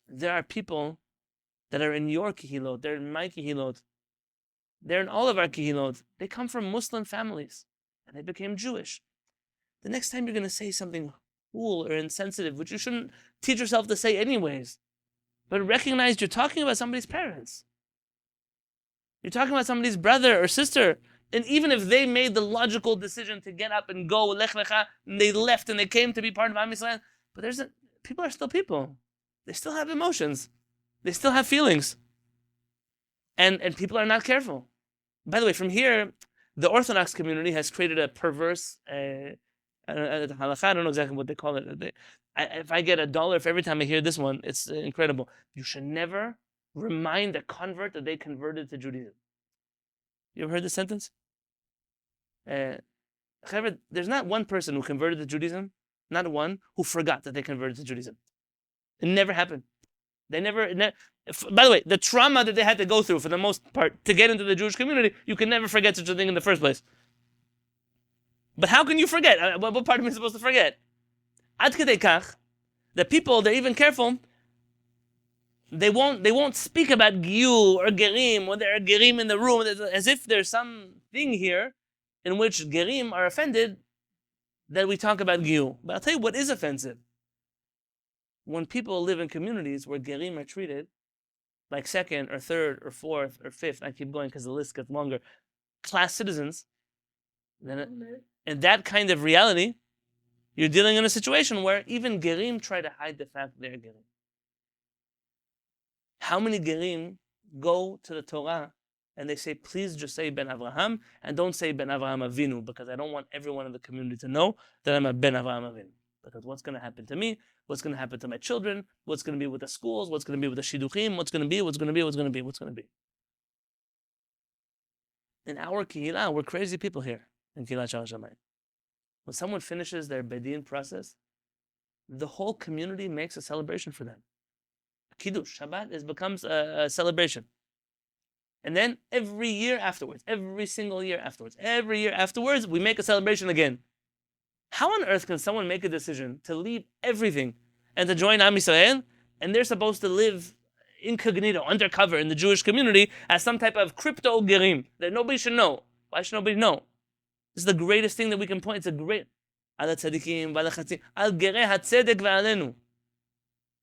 There are people that are in your Kehilot, they're in my Kehilot, they're in all of our Kehilot. They come from Muslim families, and they became Jewish. The next time you're going to say something cool or insensitive, which you shouldn't teach yourself to say anyways, but recognize you're talking about somebody's parents. You're talking about somebody's brother or sister. And even if they made the logical decision to get up and go, lech lecha, and they left and they came to be part of Am Yisrael, but people are still people. They still have emotions. They still have feelings. And people are not careful. By the way, from here, the Orthodox community has created a perverse halakha. I don't know exactly what they call it. If I get $1 for every time I hear this one, it's incredible. You should never remind a convert that they converted to Judaism. You ever heard this sentence? There's not one person who converted to Judaism, not one who forgot that they converted to Judaism. It never happened. By the way, the trauma that they had to go through for the most part to get into the Jewish community, you can never forget such a thing in the first place. But how can you forget? What part of me is supposed to forget? Ad kedei kach, the people, they're even careful. They won't speak about Giyur or Gerim, or there are Gerim in the room, as if there's something here in which Gerim are offended that we talk about Giyur. But I'll tell you what is offensive. When people live in communities where Gerim are treated like second or third or fourth or fifth, I keep going because the list gets longer, class citizens, then in that kind of reality, you're dealing in a situation where even Gerim try to hide the fact they're Gerim. How many Gerim go to the Torah and they say, please just say Ben Avraham and don't say Ben Avraham Avinu, because I don't want everyone in the community to know that I'm a Ben Avraham Avinu. Because what's going to happen to me? What's going to happen to my children? What's going to be with the schools? What's going to be with the shidduchim? What's going to be? In our Kehillat, we're crazy people here in Kehillat HaShamayim. When someone finishes their Bedin process, the whole community makes a celebration for them. Kiddush, Shabbat, becomes a celebration. And then every year afterwards, every year afterwards, we make a celebration again. How on earth can someone make a decision to leave everything and to join Am Yisrael, and they're supposed to live incognito, undercover in the Jewish community as some type of crypto gerim that nobody should know? Why should nobody know? This is the greatest thing that we can point. It's a great al tzadikim v'al chatzim al gerei hatzedek v'alenu.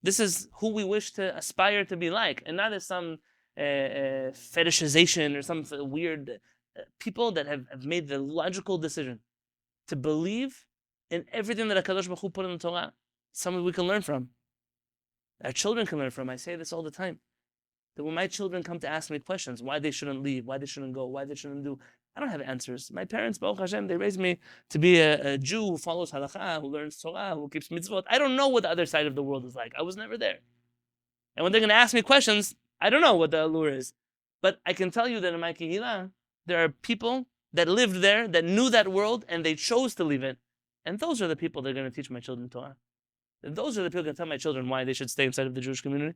This is who we wish to aspire to be like, and not as some fetishization or some weird people that have made the logical decision to believe in everything that HaKadosh Baruch Hu put in the Torah. Something we can learn from. Our children can learn from. I say this all the time. That when my children come to ask me questions, why they shouldn't leave, why they shouldn't go, why they shouldn't do, I don't have answers. My parents, Baruch Hashem, they raised me to be a Jew who follows halakha, who learns Torah, who keeps mitzvot. I don't know what the other side of the world is like. I was never there. And when they're going to ask me questions, I don't know what the allure is. But I can tell you that in my Kehillat, there are people that lived there, that knew that world, and they chose to leave it. And those are the people that are going to teach my children Torah. And those are the people that tell my children why they should stay inside of the Jewish community.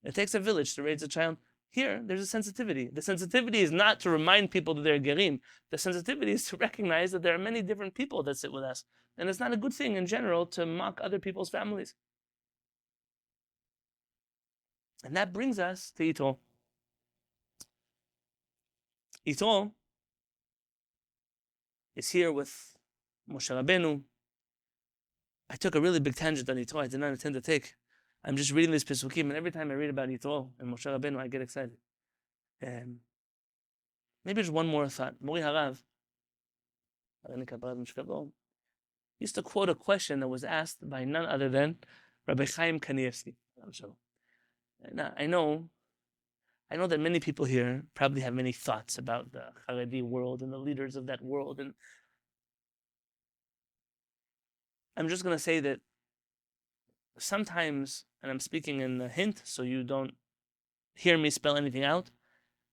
It takes a village to raise a child. Here, there's a sensitivity. The sensitivity is not to remind people that they're gerim. The sensitivity is to recognize that there are many different people that sit with us. And it's not a good thing in general to mock other people's families. And that brings us to Yitro. Yitro is here with Moshe Rabbeinu. I took a really big tangent on Yitro I did not intend to take. I'm just reading this Pesukim, and every time I read about Yitro and Moshe Rabbeinu, I get excited. Maybe just one more thought. Mori Harav, used to quote a question that was asked by none other than Rabbi Chaim Kanievsky. Now, I know that many people here probably have many thoughts about the Haredi world and the leaders of that world. And I'm just going to say that sometimes, and I'm speaking in a hint so you don't hear me spell anything out,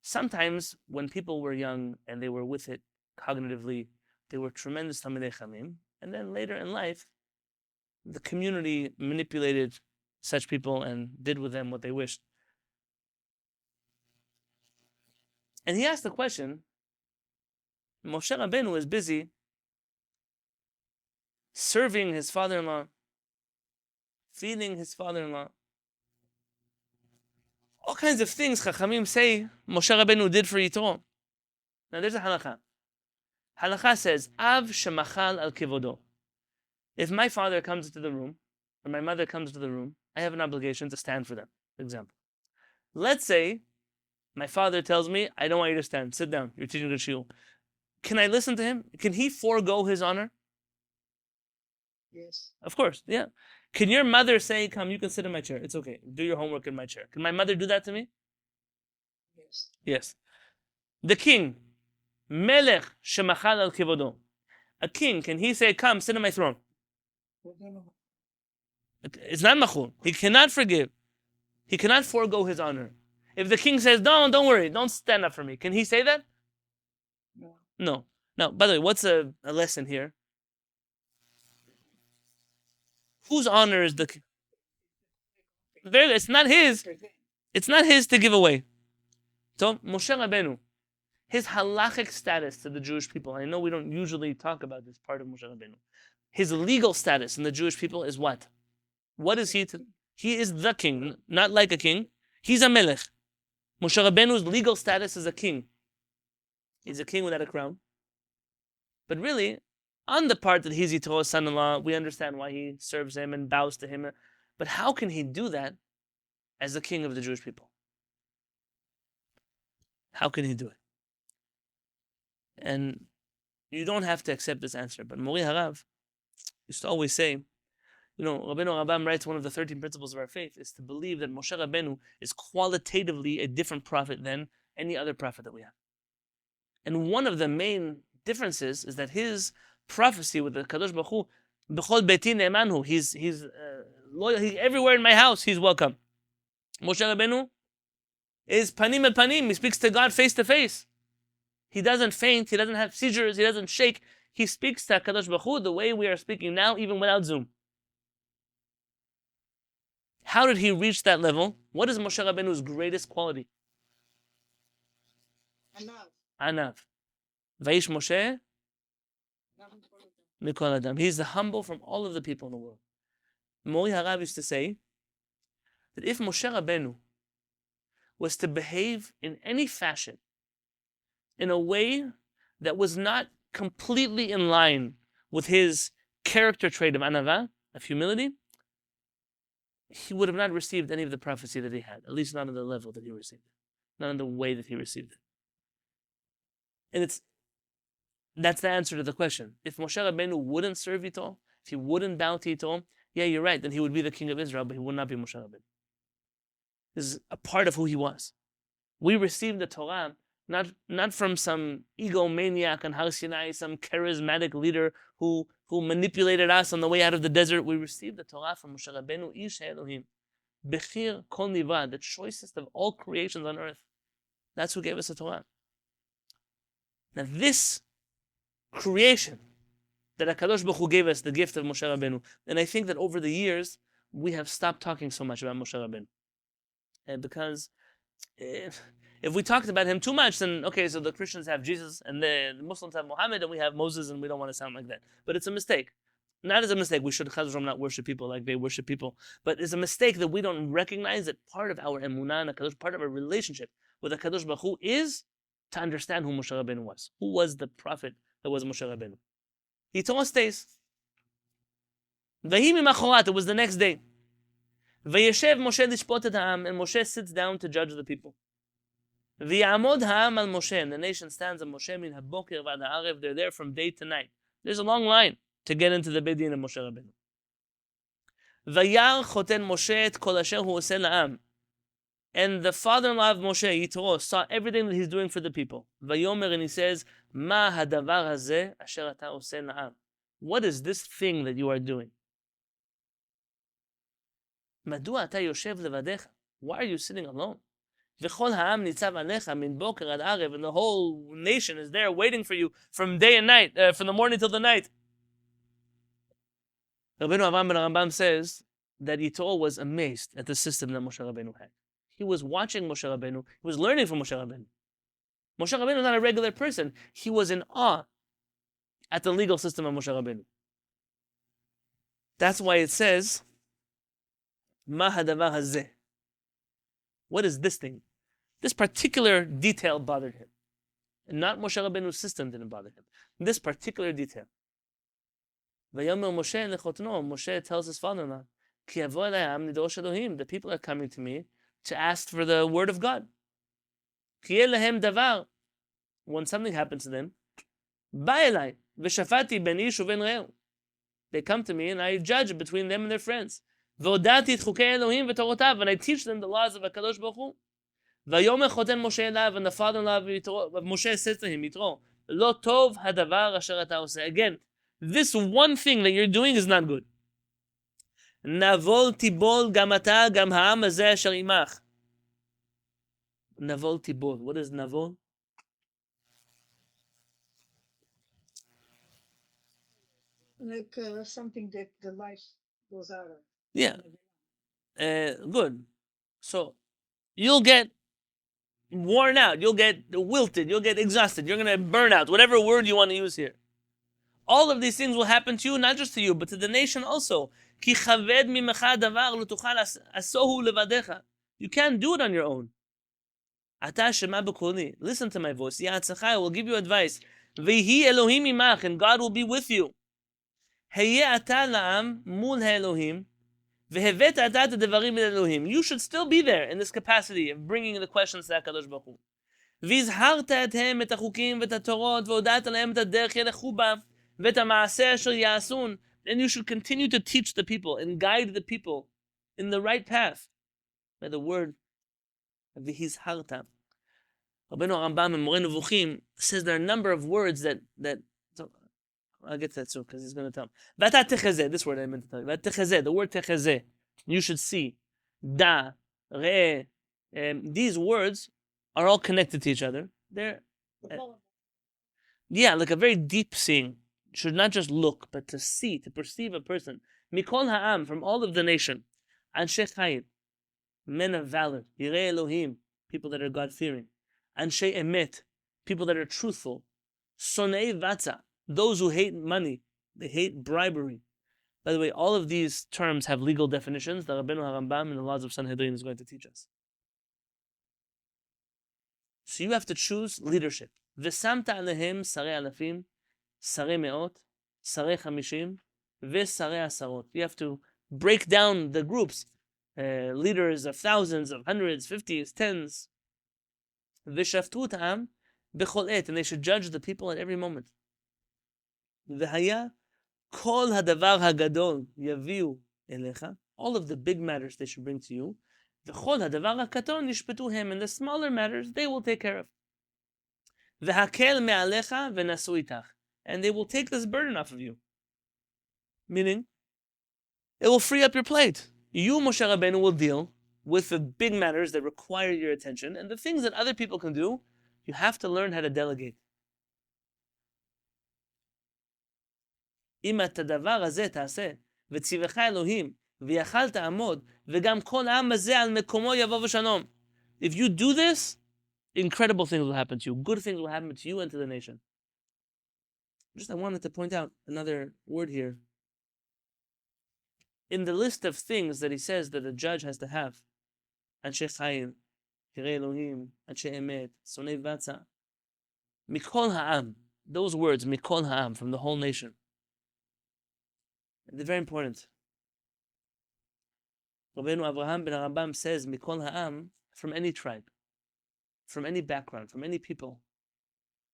sometimes when people were young and they were with it cognitively, they were tremendous Talmidei Chachamim, and then later in life, the community manipulated such people and did with them what they wished. And he asked the question, Moshe Rabbeinu is busy serving his father-in-law, feeding his father-in-law. All kinds of things Chachamim say Moshe Rabbeinu did for Yitro. Now there's a halakha. Halakha says, Av shemachal al kivodo. If my father comes into the room, or my mother comes into the room, I have an obligation to stand for them, for example. Let's say my father tells me, I don't want you to stand, sit down, you're teaching the shiur. Can I listen to him? Can he forego his honor? Yes. Of course, yeah. Can your mother say, come, you can sit in my chair, it's okay, do your homework in my chair? Can my mother do that to me? Yes. Yes. The king, Melech shemachal al kivodo. A king, can he say, come, sit on my throne? It's not machul. He cannot forgive. He cannot forego his honor. If the king says, don't worry, don't stand up for me, can he say that? No. No. Now, by the way, what's a lesson here? Whose honor is the king? It's not his. It's not his to give away. So, Moshe Rabbeinu, his halachic status to the Jewish people, I know we don't usually talk about this part of Moshe Rabbeinu. His legal status in the Jewish people is what? What is he? He is the king, not like a king. He's a melech. Moshe Rabbeinu's legal status is a king. He's a king without a crown. But really, on the part that he's Yitro's son-in-law, we understand why he serves him and bows to him. But how can he do that as the king of the Jewish people? How can he do it? And you don't have to accept this answer. But Mori Harav used to always say, Rabbeinu Rambam writes one of the 13 principles of our faith is to believe that Moshe Rabbeinu is qualitatively a different prophet than any other prophet that we have. And one of the main differences is that his prophecy with the Kadosh Baruch Hu, B'chol beti ne'emanhu, he's loyal. Everywhere in my house, he's welcome. Moshe Rabbeinu is panim el panim. He speaks to God face to face. He doesn't faint. He doesn't have seizures. He doesn't shake. He speaks to Kadosh Baruch Hu the way we are speaking now, even without Zoom. How did he reach that level? What is Moshe Rabbeinu's greatest quality? Anav. Vaish Moshe Mikol Adam. He's the humble from all of the people in the world. Mori Harav used to say that if Moshe Rabbeinu was to behave in any fashion, in a way that was not completely in line with his character trait of anava, of humility, he would have not received any of the prophecy that he had, at least not on the level that he received it, not in the way that he received it. And that's the answer to the question. If Moshe Rabbeinu wouldn't serve Yitro, if he wouldn't bow to Yitro, yeah, you're right, then he would be the king of Israel, but he would not be Moshe Rabbeinu. This is a part of who he was. We received the Torah not from some egomaniac on Har Sinai, some charismatic leader who manipulated us on the way out of the desert. We received the Torah from Moshe Rabbeinu, Ish Elohim, Bechir Kol Nivra, the choicest of all creations on earth. That's who gave us the Torah. Now this creation that HaKadosh Baruch Hu gave us, the gift of Moshe Rabbeinu, and I think that over the years, we have stopped talking so much about Moshe Rabbeinu. And because if we talked about him too much, then okay, so the Christians have Jesus and the Muslims have Muhammad and we have Moses, and we don't want to sound like that. But it's a mistake. Not as a mistake. We should not worship people like they worship people. But it's a mistake that we don't recognize that part of our emunah and HaKadosh, part of our relationship with HaKadosh Baruch Hu is to understand who Moshe Rabbeinu was. Who was the prophet that was Moshe Rabbeinu? He told us days. Vahi mimachorat, it was the next day. Vayeshev Moshe lishpot et ha'am, and Moshe sits down to judge the people. V'yamod ha'am al Moshe, and the nation stands on Moshe min haboker v'ad ha'arev. They're there from day to night. There's a long line to get into the Beit Din of Moshe Rabbeinu. Vayar choten Moshe et kol asher hu oseh la'am. And the father-in-law of Moshe, Yitro, saw everything that he's doing for the people. Vayomer, and he says, Ma hadavar hazeh asher ata oseh la'am. What is this thing that you are doing? Madua ata yoshev levadecha. Why are you sitting alone? V'chol ha'am nitzav alecha min boker ad arev, and the whole nation is there waiting for you from day and night, from the morning till the night. Rabbeinu Avraham ben Rambam says that Yitro was amazed at the system that Moshe Rabbeinu had. He was watching Moshe Rabbeinu. He was learning from Moshe Rabbeinu. Moshe Rabbeinu was not a regular person. He was in awe at the legal system of Moshe Rabbeinu. That's why it says, Ma hadavar hazeh. What is this thing? This particular detail bothered him. And not Moshe Rabbeinu's system didn't bother him. This particular detail. Vayomer Moshe lechotno. Moshe tells his father-in-law, Ki yavo elayam nidosh Elohim. The people are coming to me to ask for the word of God. Ki yeh lehem davar. When something happens to them, ba elai v'shafati ben ish uven reu. They come to me and I judge between them and their friends. V'odati et chukei Elohim v'torotav, and I teach them the laws of HaKadosh Baruch Hu. Vayomer choten Moshe elav, and the father-in-law of Moshe says to him, Yitro, Lo tov hadavar asher ata oseh. Again, this one thing that you're doing is not good. Navol tibol gam ata gam ha'am hazeh asher imach. Navol tibol. What is navol? Like something that the life goes out of. Yeah. Good. So you'll get worn out. You'll get wilted. You'll get exhausted. You're going to burn out. Whatever word you want to use here. All of these things will happen to you, not just to you, but to the nation also. Ki chaved mimecha davar lo tuchal asohu levadecha. You can't do it on your own. Ata shema b'koli. Listen to my voice. Ya'atzachai, I will give you advice. V'hi Elohim imach, and God will be with you. Heye ata la'am mul ha'Elohim. V'hevet ata devarim el Elohim. You should still be there in this capacity of bringing the questions to HaKadosh Baruch Hu. והזהרת אתהם את החוקים ואת התורות והודעת להם את הדרך ילכו בה ואת המעשה אשר יעשון. And you should continue to teach the people and guide the people in the right path by the word והזהרת. Rabbeinu Rambam in Moreh Nevuchim says there are a number of words that so I'll get to that soon because he's going to tell. ואתה תחזה, this word I meant to tell you. ואתה תחזה, the word תחזה, you should see. Da, re, these words are all connected to each other. They're, like a very deep seeing. You should not just look, but to see, to perceive a person. Mikol ha'am, from all of the nation. Anshe chayil, men of valor. Yirei Elohim, people that are God-fearing. Anshe emet, people that are truthful. Sonei vatza, those who hate money. They hate bribery. By the way, all of these terms have legal definitions that Rabbeinu Rambam in the laws of Sanhedrin is going to teach us. So you have to choose leadership. V'samta alehim sarei alafim, sarei meot, sarei chamishim, v'sarei asarot. You have to break down the groups, leaders of thousands, of hundreds, 50s, tens. V'shaftu ta'am b'chol et, and they should judge the people at every moment. V'haya kol hadavar hagadol yaviu elecha. All of the big matters they should bring to you. V'chol hadavar hakaton yishpetuhem, and the smaller matters they will take care of. V'hakel me'alecha v'nasu itach, and they will take this burden off of you. Meaning, it will free up your plate. You, Moshe Rabbeinu, will deal with the big matters that require your attention, and the things that other people can do, you have to learn how to delegate. אם את הדבר הזה תעשה, וציווך אלוהים, ויכל תעמוד, וגם כל העם הזה על מקומו יבוא ושלום. If you do this, incredible things will happen to you. Good things will happen to you and to the nation. I wanted to point out another word here. In the list of things that he says that a judge has to have, אנשי חיל, יראי אלוהים, אנשי אמת, שונאי בצע, מכל העם, those words, מכל העם, from the whole nation. They're very important. Rabbeinu Avraham ben Rambam says, Mikol ha'am, from any tribe, from any background, from any people.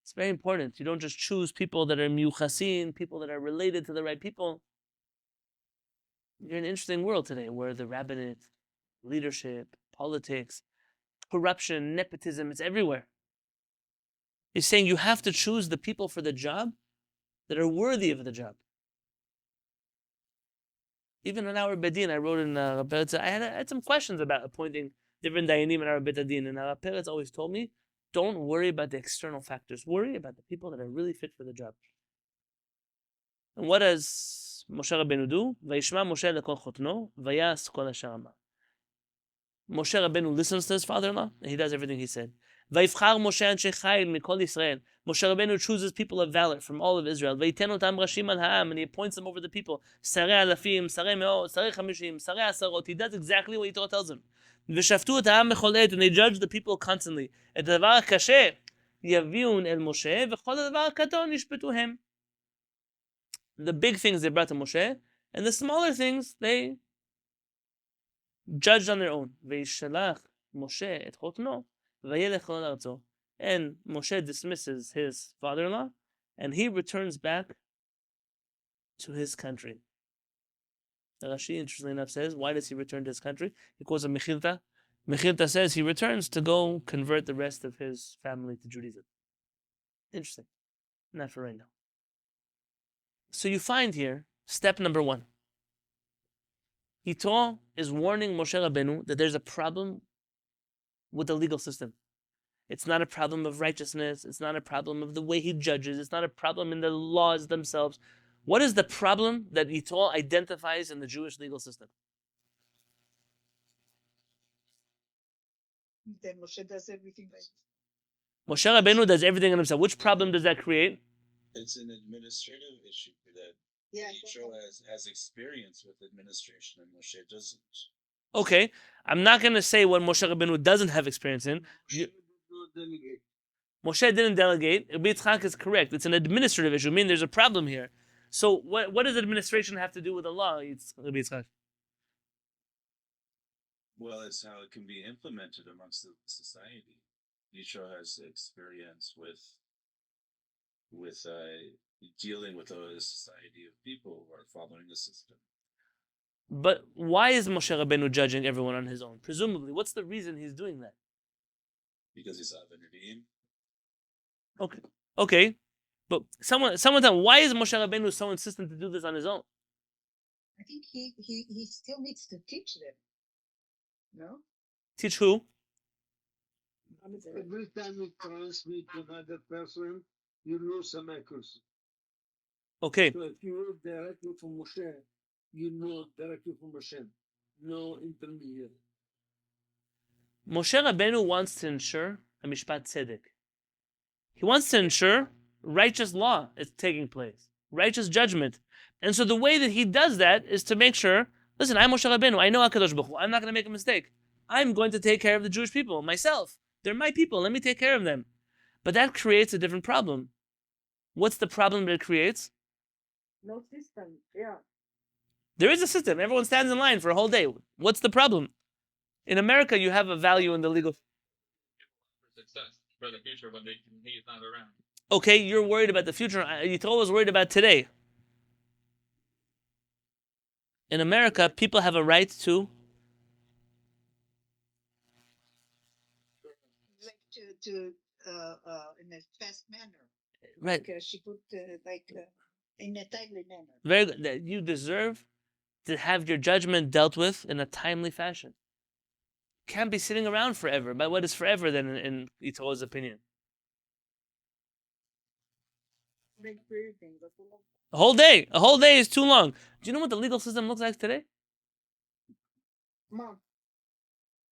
It's very important. You don't just choose people that are miyuchasin, people that are related to the right people. You're in an interesting world today where the rabbinate, leadership, politics, corruption, nepotism, it's everywhere. He's saying you have to choose the people for the job that are worthy of the job. Even in our bedin, I wrote in I had some questions about appointing different dayanim in our betadin, and our parents always told me, don't worry about the external factors. Worry about the people that are really fit for the job. And what does Moshe Rabbeinu do? Vayishma Moshe lekol chotno, vayas kol asher amar. Moshe Rabbeinu listens to his father-in-law, and he does everything he said. Vayivchar Moshe anshe chayil mikol Yisrael. Moshe Rabbeinu chooses people of valor from all of Israel. Vayiten otam rashim al ha'am, and he appoints them over the people. Sarei alafim, sarei me'ot, sarei chamishim, sarei asarot. He does exactly what Yitro tells him. V'shaftu et ha'am bechol et, and they judge the people constantly. Et hadavar kashe yaviun el Moshe, v'chol hadavar katon yishpetu hem. The big things they brought to Moshe, and the smaller things they judged on their own. V'yishalach Moshe et chotno, v'yelech kol arzo. And Moshe dismisses his father-in-law, and he returns back to his country. Rashi, interestingly enough, says, why does he return to his country? Because of Mechilta. Mechilta says he returns to go convert the rest of his family to Judaism. Interesting. Not for right now. So you find here, step number 1. Yitro is warning Moshe Rabbeinu that there's a problem with the legal system. It's not a problem of righteousness. It's not a problem of the way he judges. It's not a problem in the laws themselves. What is the problem that Yitro identifies in the Jewish legal system? Then Moshe does everything right. Moshe Rabbeinu does everything on himself. Which problem does that create? It's an administrative issue that Yeah. Yitro has experience with administration and Moshe doesn't. Okay, I'm not going to say what Moshe Rabbeinu doesn't have experience in. Moshe didn't delegate. Rabbi Yitzchak is correct. It's an administrative issue. I mean, there's a problem here. So what does administration have to do with the law, Rabbi Yitzchak? Well, it's how it can be implemented amongst the society. Yitro has experience with dealing with a society of people who are following the system. But why is Moshe Rabbeinu judging everyone on his own? Presumably, what's the reason he's doing that? Because he's Avnei. Okay. But someone tell me, why is Moshe Rabbeinu so insistent to do this on his own? I think he still needs to teach them. No? Teach who? Every time you transmit to another person, you lose some accuracy. Okay. So if you work directly from Moshe, you know directly from Moshe. No intermediate. Moshe Rabbeinu wants to ensure a Mishpat Tzedek. He wants to ensure righteous law is taking place, righteous judgment. And so the way that he does that is to make sure, listen, I'm Moshe Rabbeinu, I know HaKadosh Baruch Hu, I'm not going to make a mistake. I'm going to take care of the Jewish people myself. They're my people, let me take care of them. But that creates a different problem. What's the problem that it creates? No system, yeah. There is a system. Everyone stands in line for a whole day. What's the problem? In America, you have a value in the legal. For success for the future when he's not around. Okay, you're worried about the future. Yitro was worried about today. In America, people have a right to. Like to in a fast manner. Right. Like she put in a timely manner. Very good. That you deserve to have your judgment dealt with in a timely fashion. Can't be sitting around forever. But what is forever then in Yitro's opinion? A whole day. A whole day is too long. Do you know what the legal system looks like today? Mom.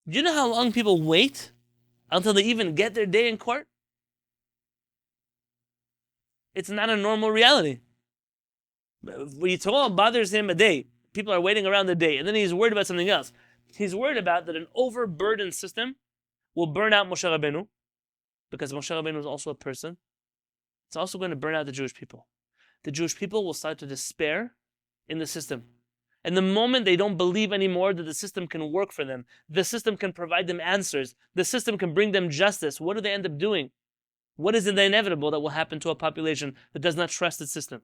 Do you know how long people wait until they even get their day in court? It's not a normal reality. Yitro bothers him a day. People are waiting around the day, and then he's worried about something else. He's worried about that an overburdened system will burn out Moshe Rabbeinu, because Moshe Rabbeinu is also a person. It's also going to burn out the Jewish people. The Jewish people will start to despair in the system. And the moment they don't believe anymore that the system can work for them, the system can provide them answers, the system can bring them justice, what do they end up doing? What is the inevitable that will happen to a population that does not trust its system?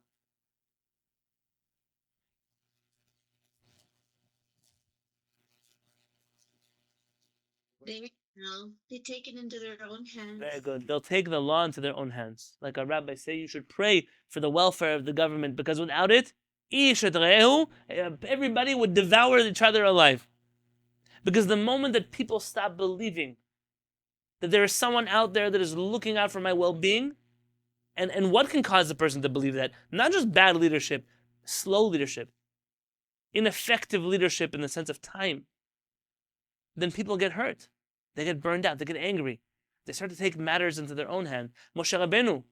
They take it into their own hands. Very good. They'll take the law into their own hands. Like our rabbis say, you should pray for the welfare of the government, because without it, everybody would devour each other alive. Because the moment that people stop believing that there is someone out there that is looking out for my well-being, and what can cause a person to believe that? Not just bad leadership, slow leadership, ineffective leadership in the sense of time. Then people get hurt. They get burned out. They get angry. They start to take matters into their own hand. Moshe Rabbeinu,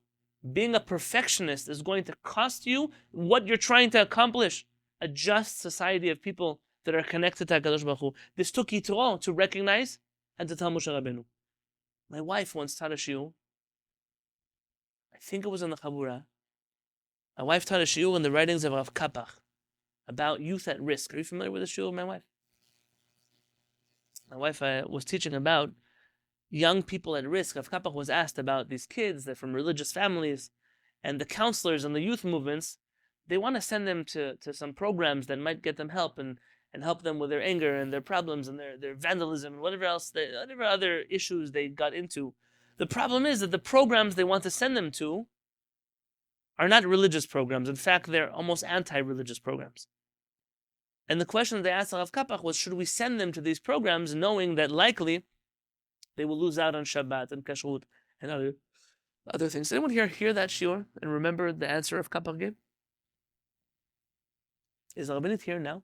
being a perfectionist is going to cost you what you're trying to accomplish. A just society of people that are connected to HaKadosh Baruch Hu. This took Yitro to recognize and to tell Moshe Rabbeinu. My wife once taught a shiur. I think it was in the Chabura. My wife taught a shiur in the writings of Rav Kapach about youth at risk. Are you familiar with the shiur of my wife? My wife was teaching about young people at risk. Rav Kapach was asked about these kids that from religious families, and the counselors and the youth movements, they want to send them to some programs that might get them help and help them with their anger and their problems and their vandalism and whatever other issues they got into. The problem is that the programs they want to send them to are not religious programs. In fact, they're almost anti-religious programs. And the question they asked Rav Kapach was, should we send them to these programs knowing that likely they will lose out on Shabbat and Kashrut and other things? Did anyone here hear that shiur and remember the answer Rav Kapach gave? Is the rabbinit here now?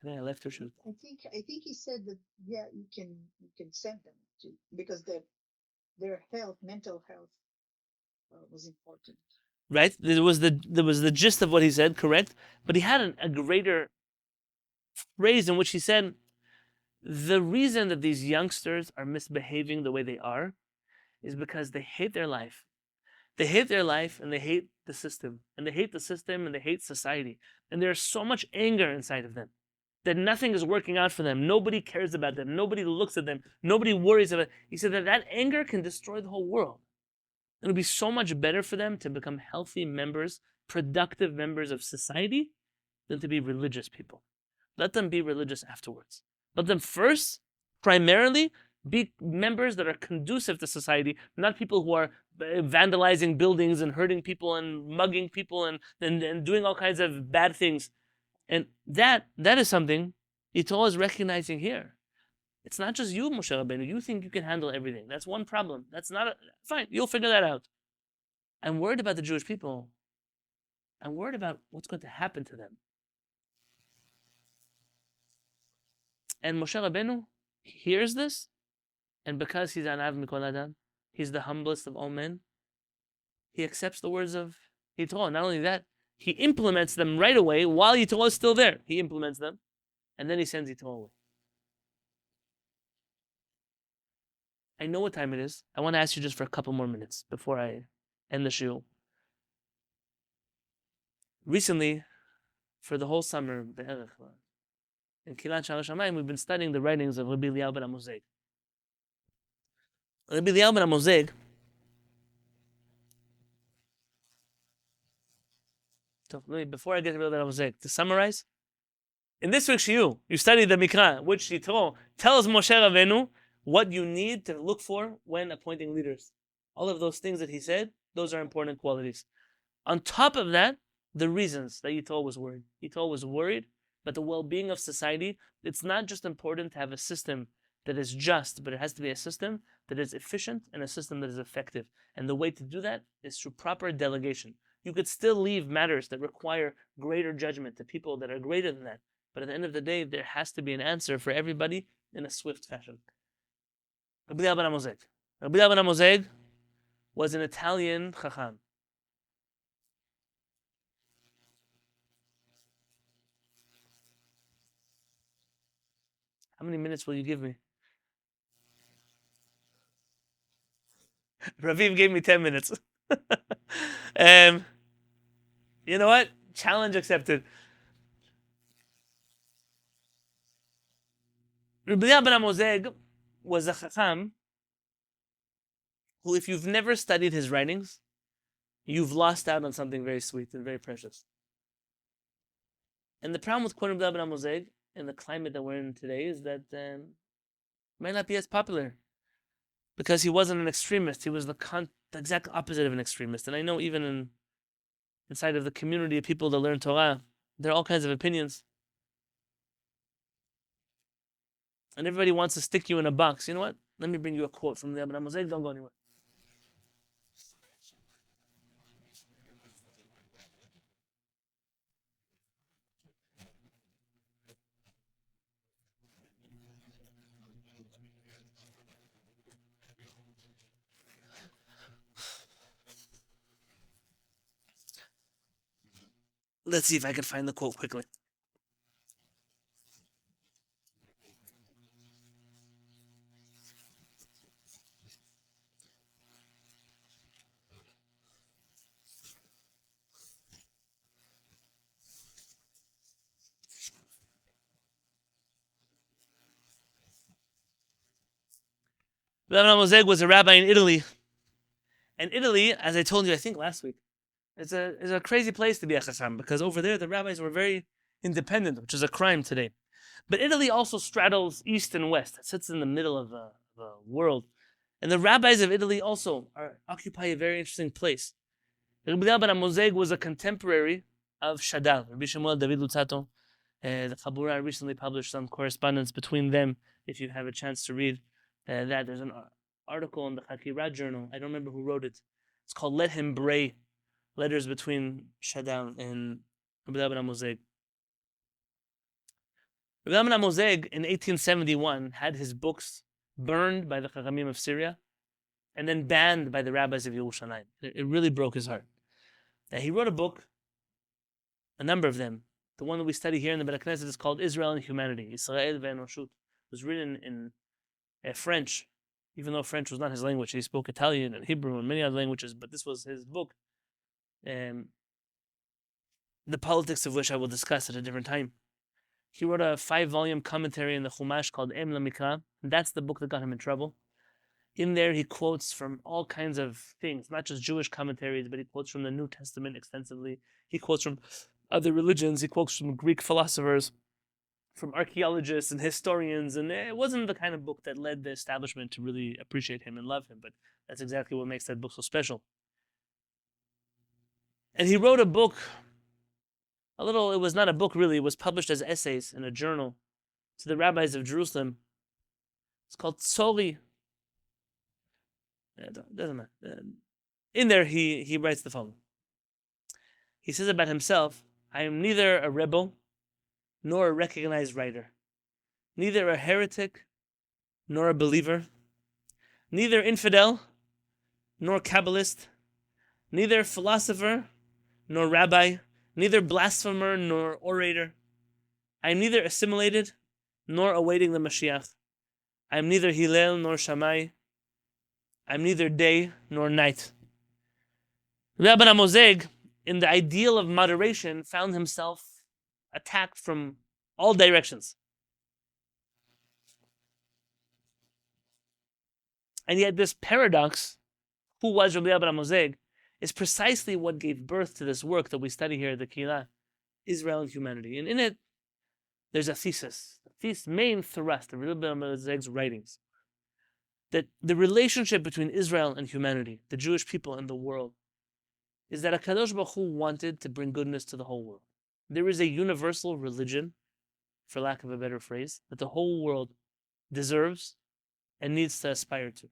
I think I left her shoes. I think he said that you can send them to, because their health, mental health, was important. Right? There was the gist of what he said, correct? But he had a greater phrase in which he said, the reason that these youngsters are misbehaving the way they are is because they hate their life. They hate their life and they hate the system. And they hate the system and they hate society. And there's so much anger inside of them that nothing is working out for them. Nobody cares about them. Nobody looks at them. Nobody worries about it. He said that anger can destroy the whole world. It would be so much better for them to become healthy members, productive members of society, than to be religious people. Let them be religious afterwards. Let them first, primarily, be members that are conducive to society, not people who are vandalizing buildings and hurting people and mugging people and doing all kinds of bad things. And that is something Yitro is recognizing here. It's not just you, Moshe Rabbeinu. You think you can handle everything. That's one problem. That's not fine. You'll figure that out. I'm worried about the Jewish people. I'm worried about what's going to happen to them. And Moshe Rabbeinu hears this, and because he's Anav Mikol Adam, he's the humblest of all men, he accepts the words of Yitro. Not only that, he implements them right away while Yitro is still there. He implements them, and then he sends Yitro away. I know what time it is. I want to ask you just for a couple more minutes before I end the shiur. Recently, for the whole summer, in Kehillat HaShamayim, we've been studying the writings of Rabbi Eliyahu ben Amozeg. Rabbi Eliyahu ben Amozeg before I get to Rabbi Eliyahu ben Amozeg, to summarize, in this week's shiur, you study the Mikra, which Yitro tells Moshe Rabbeinu what you need to look for when appointing leaders. All of those things that he said, those are important qualities. On top of that, the reasons that Yitro was worried. Yitro was worried about the well-being of society. It's not just important to have a system that is just, but it has to be a system that is efficient and a system that is effective. And the way to do that is through proper delegation. You could still leave matters that require greater judgment to people that are greater than that. But at the end of the day, there has to be an answer for everybody in a swift fashion. Rabbi Eliyahu ben Amozeg. Rabbi Eliyahu ben Amozeg was an Italian chacham. How many minutes will you give me? Raviv gave me 10 minutes. You know what? Challenge accepted. Rabbi Eliyahu ben Amozeg was a chacham who, if you've never studied his writings, you've lost out on something very sweet and very precious. And the problem with quoting Rabbi Moseg in the climate that we're in today is that might not be as popular because he wasn't an extremist. He was the exact opposite of an extremist. And I know even inside of the community of people that learn Torah, there are all kinds of opinions. And everybody wants to stick you in a box. You know what? Let me bring you a quote from the Rabbi Moseg. Don't go anywhere. Let's see if I can find the quote quickly. Rabbi Moseg was a rabbi in Italy. And Italy, as I told you, I think last week, is a crazy place to be a chacham, because over there the rabbis were very independent, which is a crime today. But Italy also straddles east and west. It sits in the middle of the world. And the rabbis of Italy also occupy a very interesting place. Rabbi Moseg was a contemporary of Shadal, Rabbi Shemuel David Luzzatto. The Chabura recently published some correspondence between them, if you have a chance to read that. There's an article in the Kehillat journal. I don't remember who wrote it. It's called Let Him Bray, Letters Between Shadal and Rabbi Moseg. Rabbi Moseg in 1871 had his books burned by the Chachamim of Syria and then banned by the rabbis of Yerushalayim. It really broke his heart. He wrote a book, a number of them. The one that we study here in the Beit Knesset is called Israel and Humanity, Israel ve'Enoshut. It was written in French, even though French was not his language. He spoke Italian and Hebrew and many other languages, but this was his book, the politics of which I will discuss at a different time. He wrote a 5-volume commentary in the Chumash called Em Lamikra, and that's the book that got him in trouble. In there, he quotes from all kinds of things, not just Jewish commentaries, but he quotes from the New Testament extensively. He quotes from other religions. He quotes from Greek philosophers, from archaeologists and historians, and it wasn't the kind of book that led the establishment to really appreciate him and love him, but that's exactly what makes that book so special. And he wrote a book, it was not a book really, it was published as essays in a journal to the rabbis of Jerusalem. It's called Tzori. It doesn't matter. In there, he writes the following. He says about himself, I am neither a rebel nor a recognized writer, neither a heretic nor a believer, neither infidel nor Kabbalist, neither philosopher nor rabbi, neither blasphemer nor orator. I am neither assimilated nor awaiting the Mashiach. I am neither Hillel nor Shammai. I am neither day nor night. Rabbi Moseg, in the ideal of moderation, found himself attacked from all directions. And yet this paradox, who was Rabbi Moseg, is precisely what gave birth to this work that we study here at the Kehillat, Israel and Humanity. And in it, there's a thesis, main thrust of Rabbi Moseg's writings, that the relationship between Israel and humanity, the Jewish people and the world, is that HaKadosh Baruch Hu wanted to bring goodness to the whole world. There is a universal religion, for lack of a better phrase, that the whole world deserves and needs to aspire to.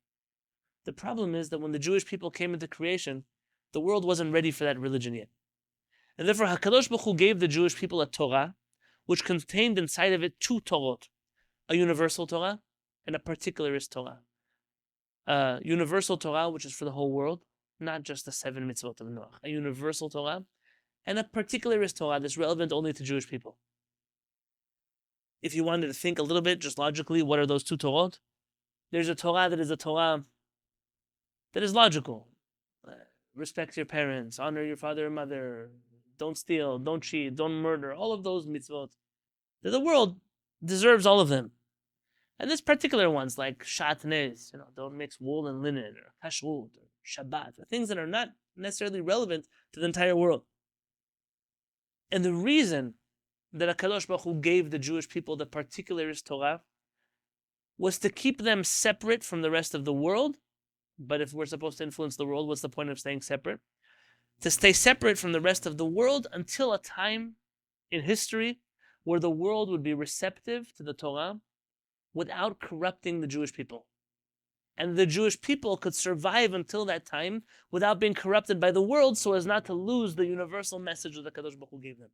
The problem is that when the Jewish people came into creation, the world wasn't ready for that religion yet. And therefore HaKadosh Baruch Hu gave the Jewish people a Torah, which contained inside of it 2 Torot, a universal Torah and a particularist Torah. Universal Torah, which is for the whole world, not just the 7 mitzvot of Noach. A universal Torah and a particularist Torah that's relevant only to Jewish people. If you wanted to think a little bit, just logically, what are those 2 Torot? There's a Torah that is a Torah that is logical. Respect your parents, honor your father and mother, don't steal, don't cheat, don't murder, all of those mitzvot. The world deserves all of them. And there's particular ones like shatnez, don't mix wool and linen, or kashrut, or Shabbat, or things that are not necessarily relevant to the entire world. And the reason that HaKadosh Baruch Hu gave the Jewish people the particularist Torah was to keep them separate from the rest of the world. But if we're supposed to influence the world, what's the point of staying separate? To stay separate from the rest of the world until a time in history where the world would be receptive to the Torah without corrupting the Jewish people. And the Jewish people could survive until that time without being corrupted by the world so as not to lose the universal message that HaKadosh Baruch Hu gave them.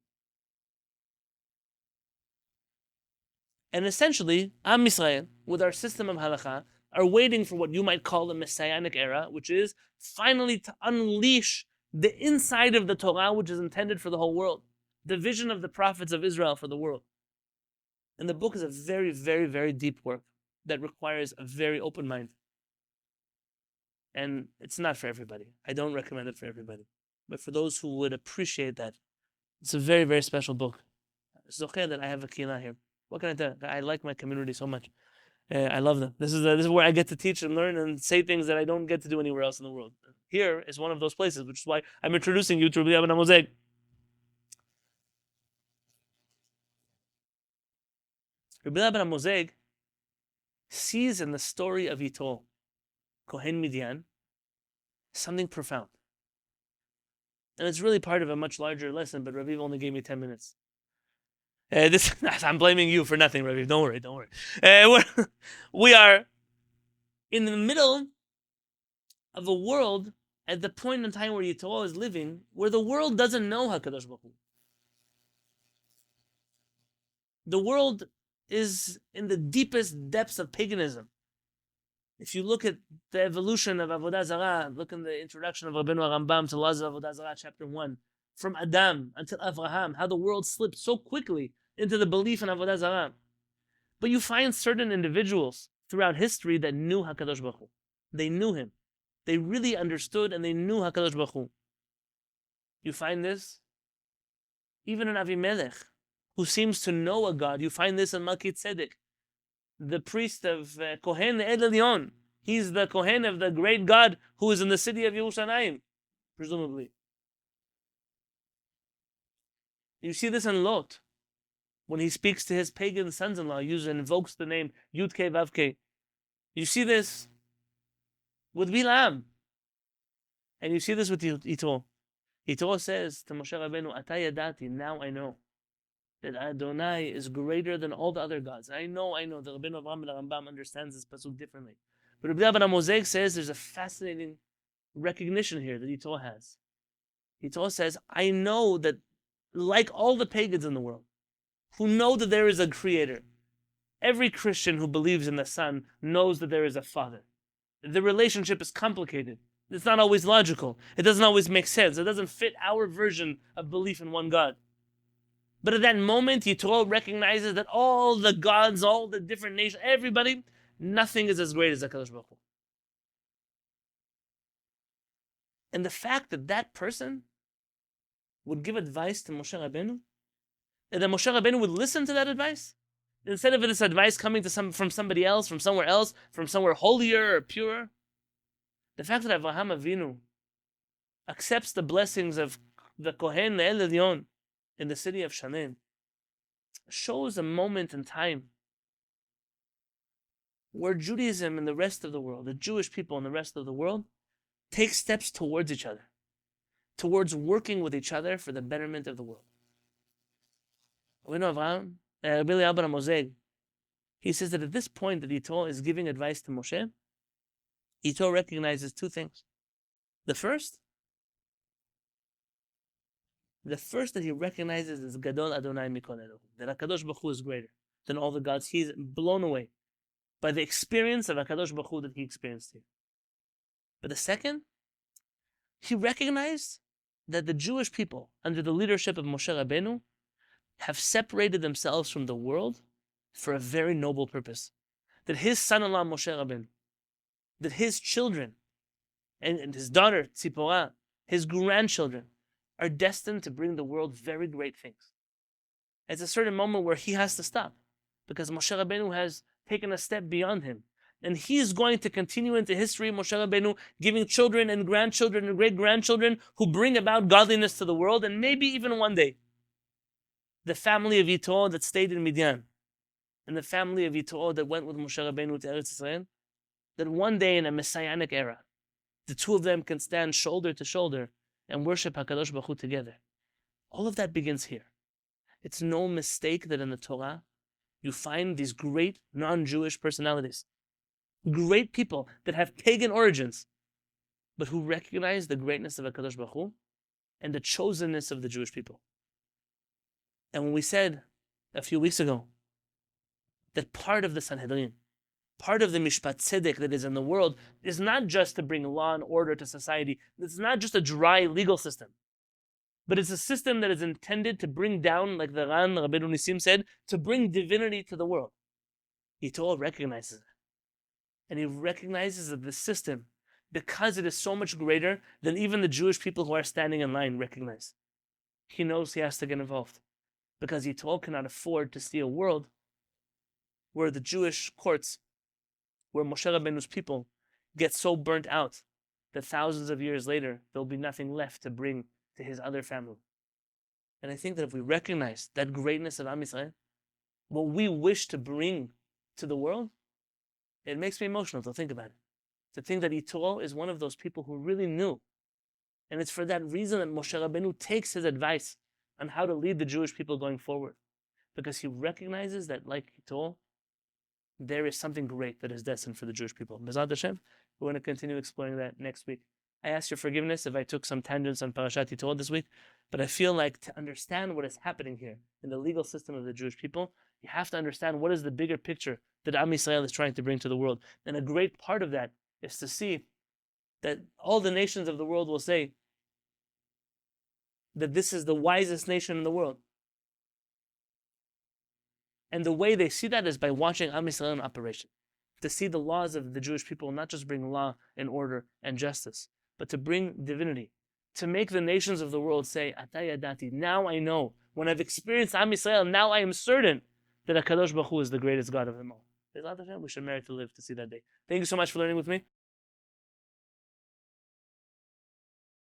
And essentially, Am Yisrael, with our system of halakha, are waiting for what you might call a messianic era, which is finally to unleash the inside of the Torah, which is intended for the whole world, the vision of the prophets of Israel for the world. And the book is a very, very, very deep work that requires a very open mind. And it's not for everybody. I don't recommend it for everybody. But for those who would appreciate that, it's a very, very special book. It's okay that I have a kehillat here. What can I tell? I like my community so much. I love them. This is where I get to teach and learn and say things that I don't get to do anywhere else in the world. Here is one of those places, which is why I'm introducing you to Rabbi Abba Moseg. Rabbi Abba Moseg sees in the story of Yitro, Kohen Midian, something profound. And it's really part of a much larger lesson, but Raviv only gave me 10 minutes. I'm blaming you for nothing, Raviv. Don't worry. We are in the middle of a world at the point in time where Yitro is living, where the world doesn't know HaKadosh Baruch Hu. The world is in the deepest depths of paganism. If you look at the evolution of Avodah Zarah, look in the introduction of Rabbeinu Rambam to Laws of Avodah Zarah, chapter 1, from Adam until Avraham, how the world slipped so quickly into the belief in Avodah Zarah. But you find certain individuals throughout history that knew HaKadosh Baruch Hu. They knew him. They really understood and they knew HaKadosh Baruch Hu. You find this even in Avimelech, who seems to know a God. You find this in Mishpat Tzedek, the priest of Kohen Ed Elyon. He's the Kohen of the great God who is in the city of Yerushalayim, presumably. You see this in Lot, when he speaks to his pagan sons-in-law, invokes the name Yud-Kei Vav-Kei. You see this with Bilam. And you see this with Yitro. Yitro says to Moshe Rabbeinu, Ata yadati, now I know that Adonai is greater than all the other gods. I know. The Rabbeinu Avraham and the Rambam understands this pasuk differently. But Rabbi Abba Moseg says there's a fascinating recognition here that Yitro has. Yitro says, I know that like all the pagans in the world, who know that there is a creator, every Christian who believes in the Son knows that there is a Father. The relationship is complicated. It's not always logical. It doesn't always make sense. It doesn't fit our version of belief in one God. But at that moment, Yitro recognizes that all the gods, all the different nations, everybody, nothing is as great as HaKadosh Baruch Hu. And the fact that that person would give advice to Moshe Rabbeinu, and that Moshe Rabbeinu would listen to that advice, instead of this advice coming to from somebody else, from somewhere holier or purer, the fact that Avraham Avinu accepts the blessings of the Kohen El Elyon in the city of Shanem shows a moment in time where Judaism and the rest of the world, the Jewish people and the rest of the world, take steps towards each other, towards working with each other for the betterment of the world. Avraham, Rabbi Abba Moseg, he says that at this point that Yitro is giving advice to Moshe, Yitro recognizes two things. The first that he recognizes is Gadol Adonai Mikol Elohim, that HaKadosh Baruch Hu is greater than all the gods. He's blown away by the experience of HaKadosh Baruch Hu that he experienced here. But the second, he recognized that the Jewish people, under the leadership of Moshe Rabbeinu, have separated themselves from the world for a very noble purpose. That his son-in-law Moshe Rabbeinu, that his children, and his daughter Tzipporah, his grandchildren, are destined to bring the world very great things. It's a certain moment where he has to stop, because Moshe Rabbeinu has taken a step beyond him. And he's going to continue into history, Moshe Rabbeinu, giving children and grandchildren and great-grandchildren who bring about godliness to the world, and maybe even one day, the family of Yitro that stayed in Midian, and the family of Yitro that went with Moshe Rabbeinu to Eretz Yisrael, that one day in a messianic era, the two of them can stand shoulder to shoulder and worship HaKadosh Baruch Hu together. All of that begins here. It's no mistake that in the Torah, you find these great non-Jewish personalities, great people that have pagan origins, but who recognize the greatness of HaKadosh Baruch Hu and the chosenness of the Jewish people. And when we said a few weeks ago that part of the Sanhedrin, part of the Mishpat Tzedek that is in the world is not just to bring law and order to society. It's not just a dry legal system, but it's a system that is intended to bring down, like the Ran Rabbeinu Nissim said, to bring divinity to the world. Yitro recognizes it. And he recognizes that the system, because it is so much greater than even the Jewish people who are standing in line recognize, he knows he has to get involved. Because Yitro cannot afford to see a world where the Jewish courts, where Moshe Rabbeinu's people get so burnt out that thousands of years later, there'll be nothing left to bring to his other family. And I think that if we recognize that greatness of Am Yisrael, what we wish to bring to the world, it makes me emotional to think about it. To think that Yitro is one of those people who really knew. And it's for that reason that Moshe Rabbeinu takes his advice on how to lead the Jewish people going forward. Because he recognizes that, like Yitro, there is something great that is destined for the Jewish people. B'ezrat Hashem, we're going to continue exploring that next week. I ask your forgiveness if I took some tangents on Parashat Yitro this week, but I feel like to understand what is happening here in the legal system of the Jewish people, you have to understand what is the bigger picture that Am Yisrael is trying to bring to the world. And a great part of that is to see that all the nations of the world will say that this is the wisest nation in the world. And the way they see that is by watching Am Yisrael in operation. To see the laws of the Jewish people not just bring law and order and justice, but to bring divinity. To make the nations of the world say, Ata yadati, now I know. When I've experienced Am Yisrael, now I am certain that HaKadosh Baruch Hu is the greatest God of them all. We should merit to live to see that day. Thank you so much for learning with me.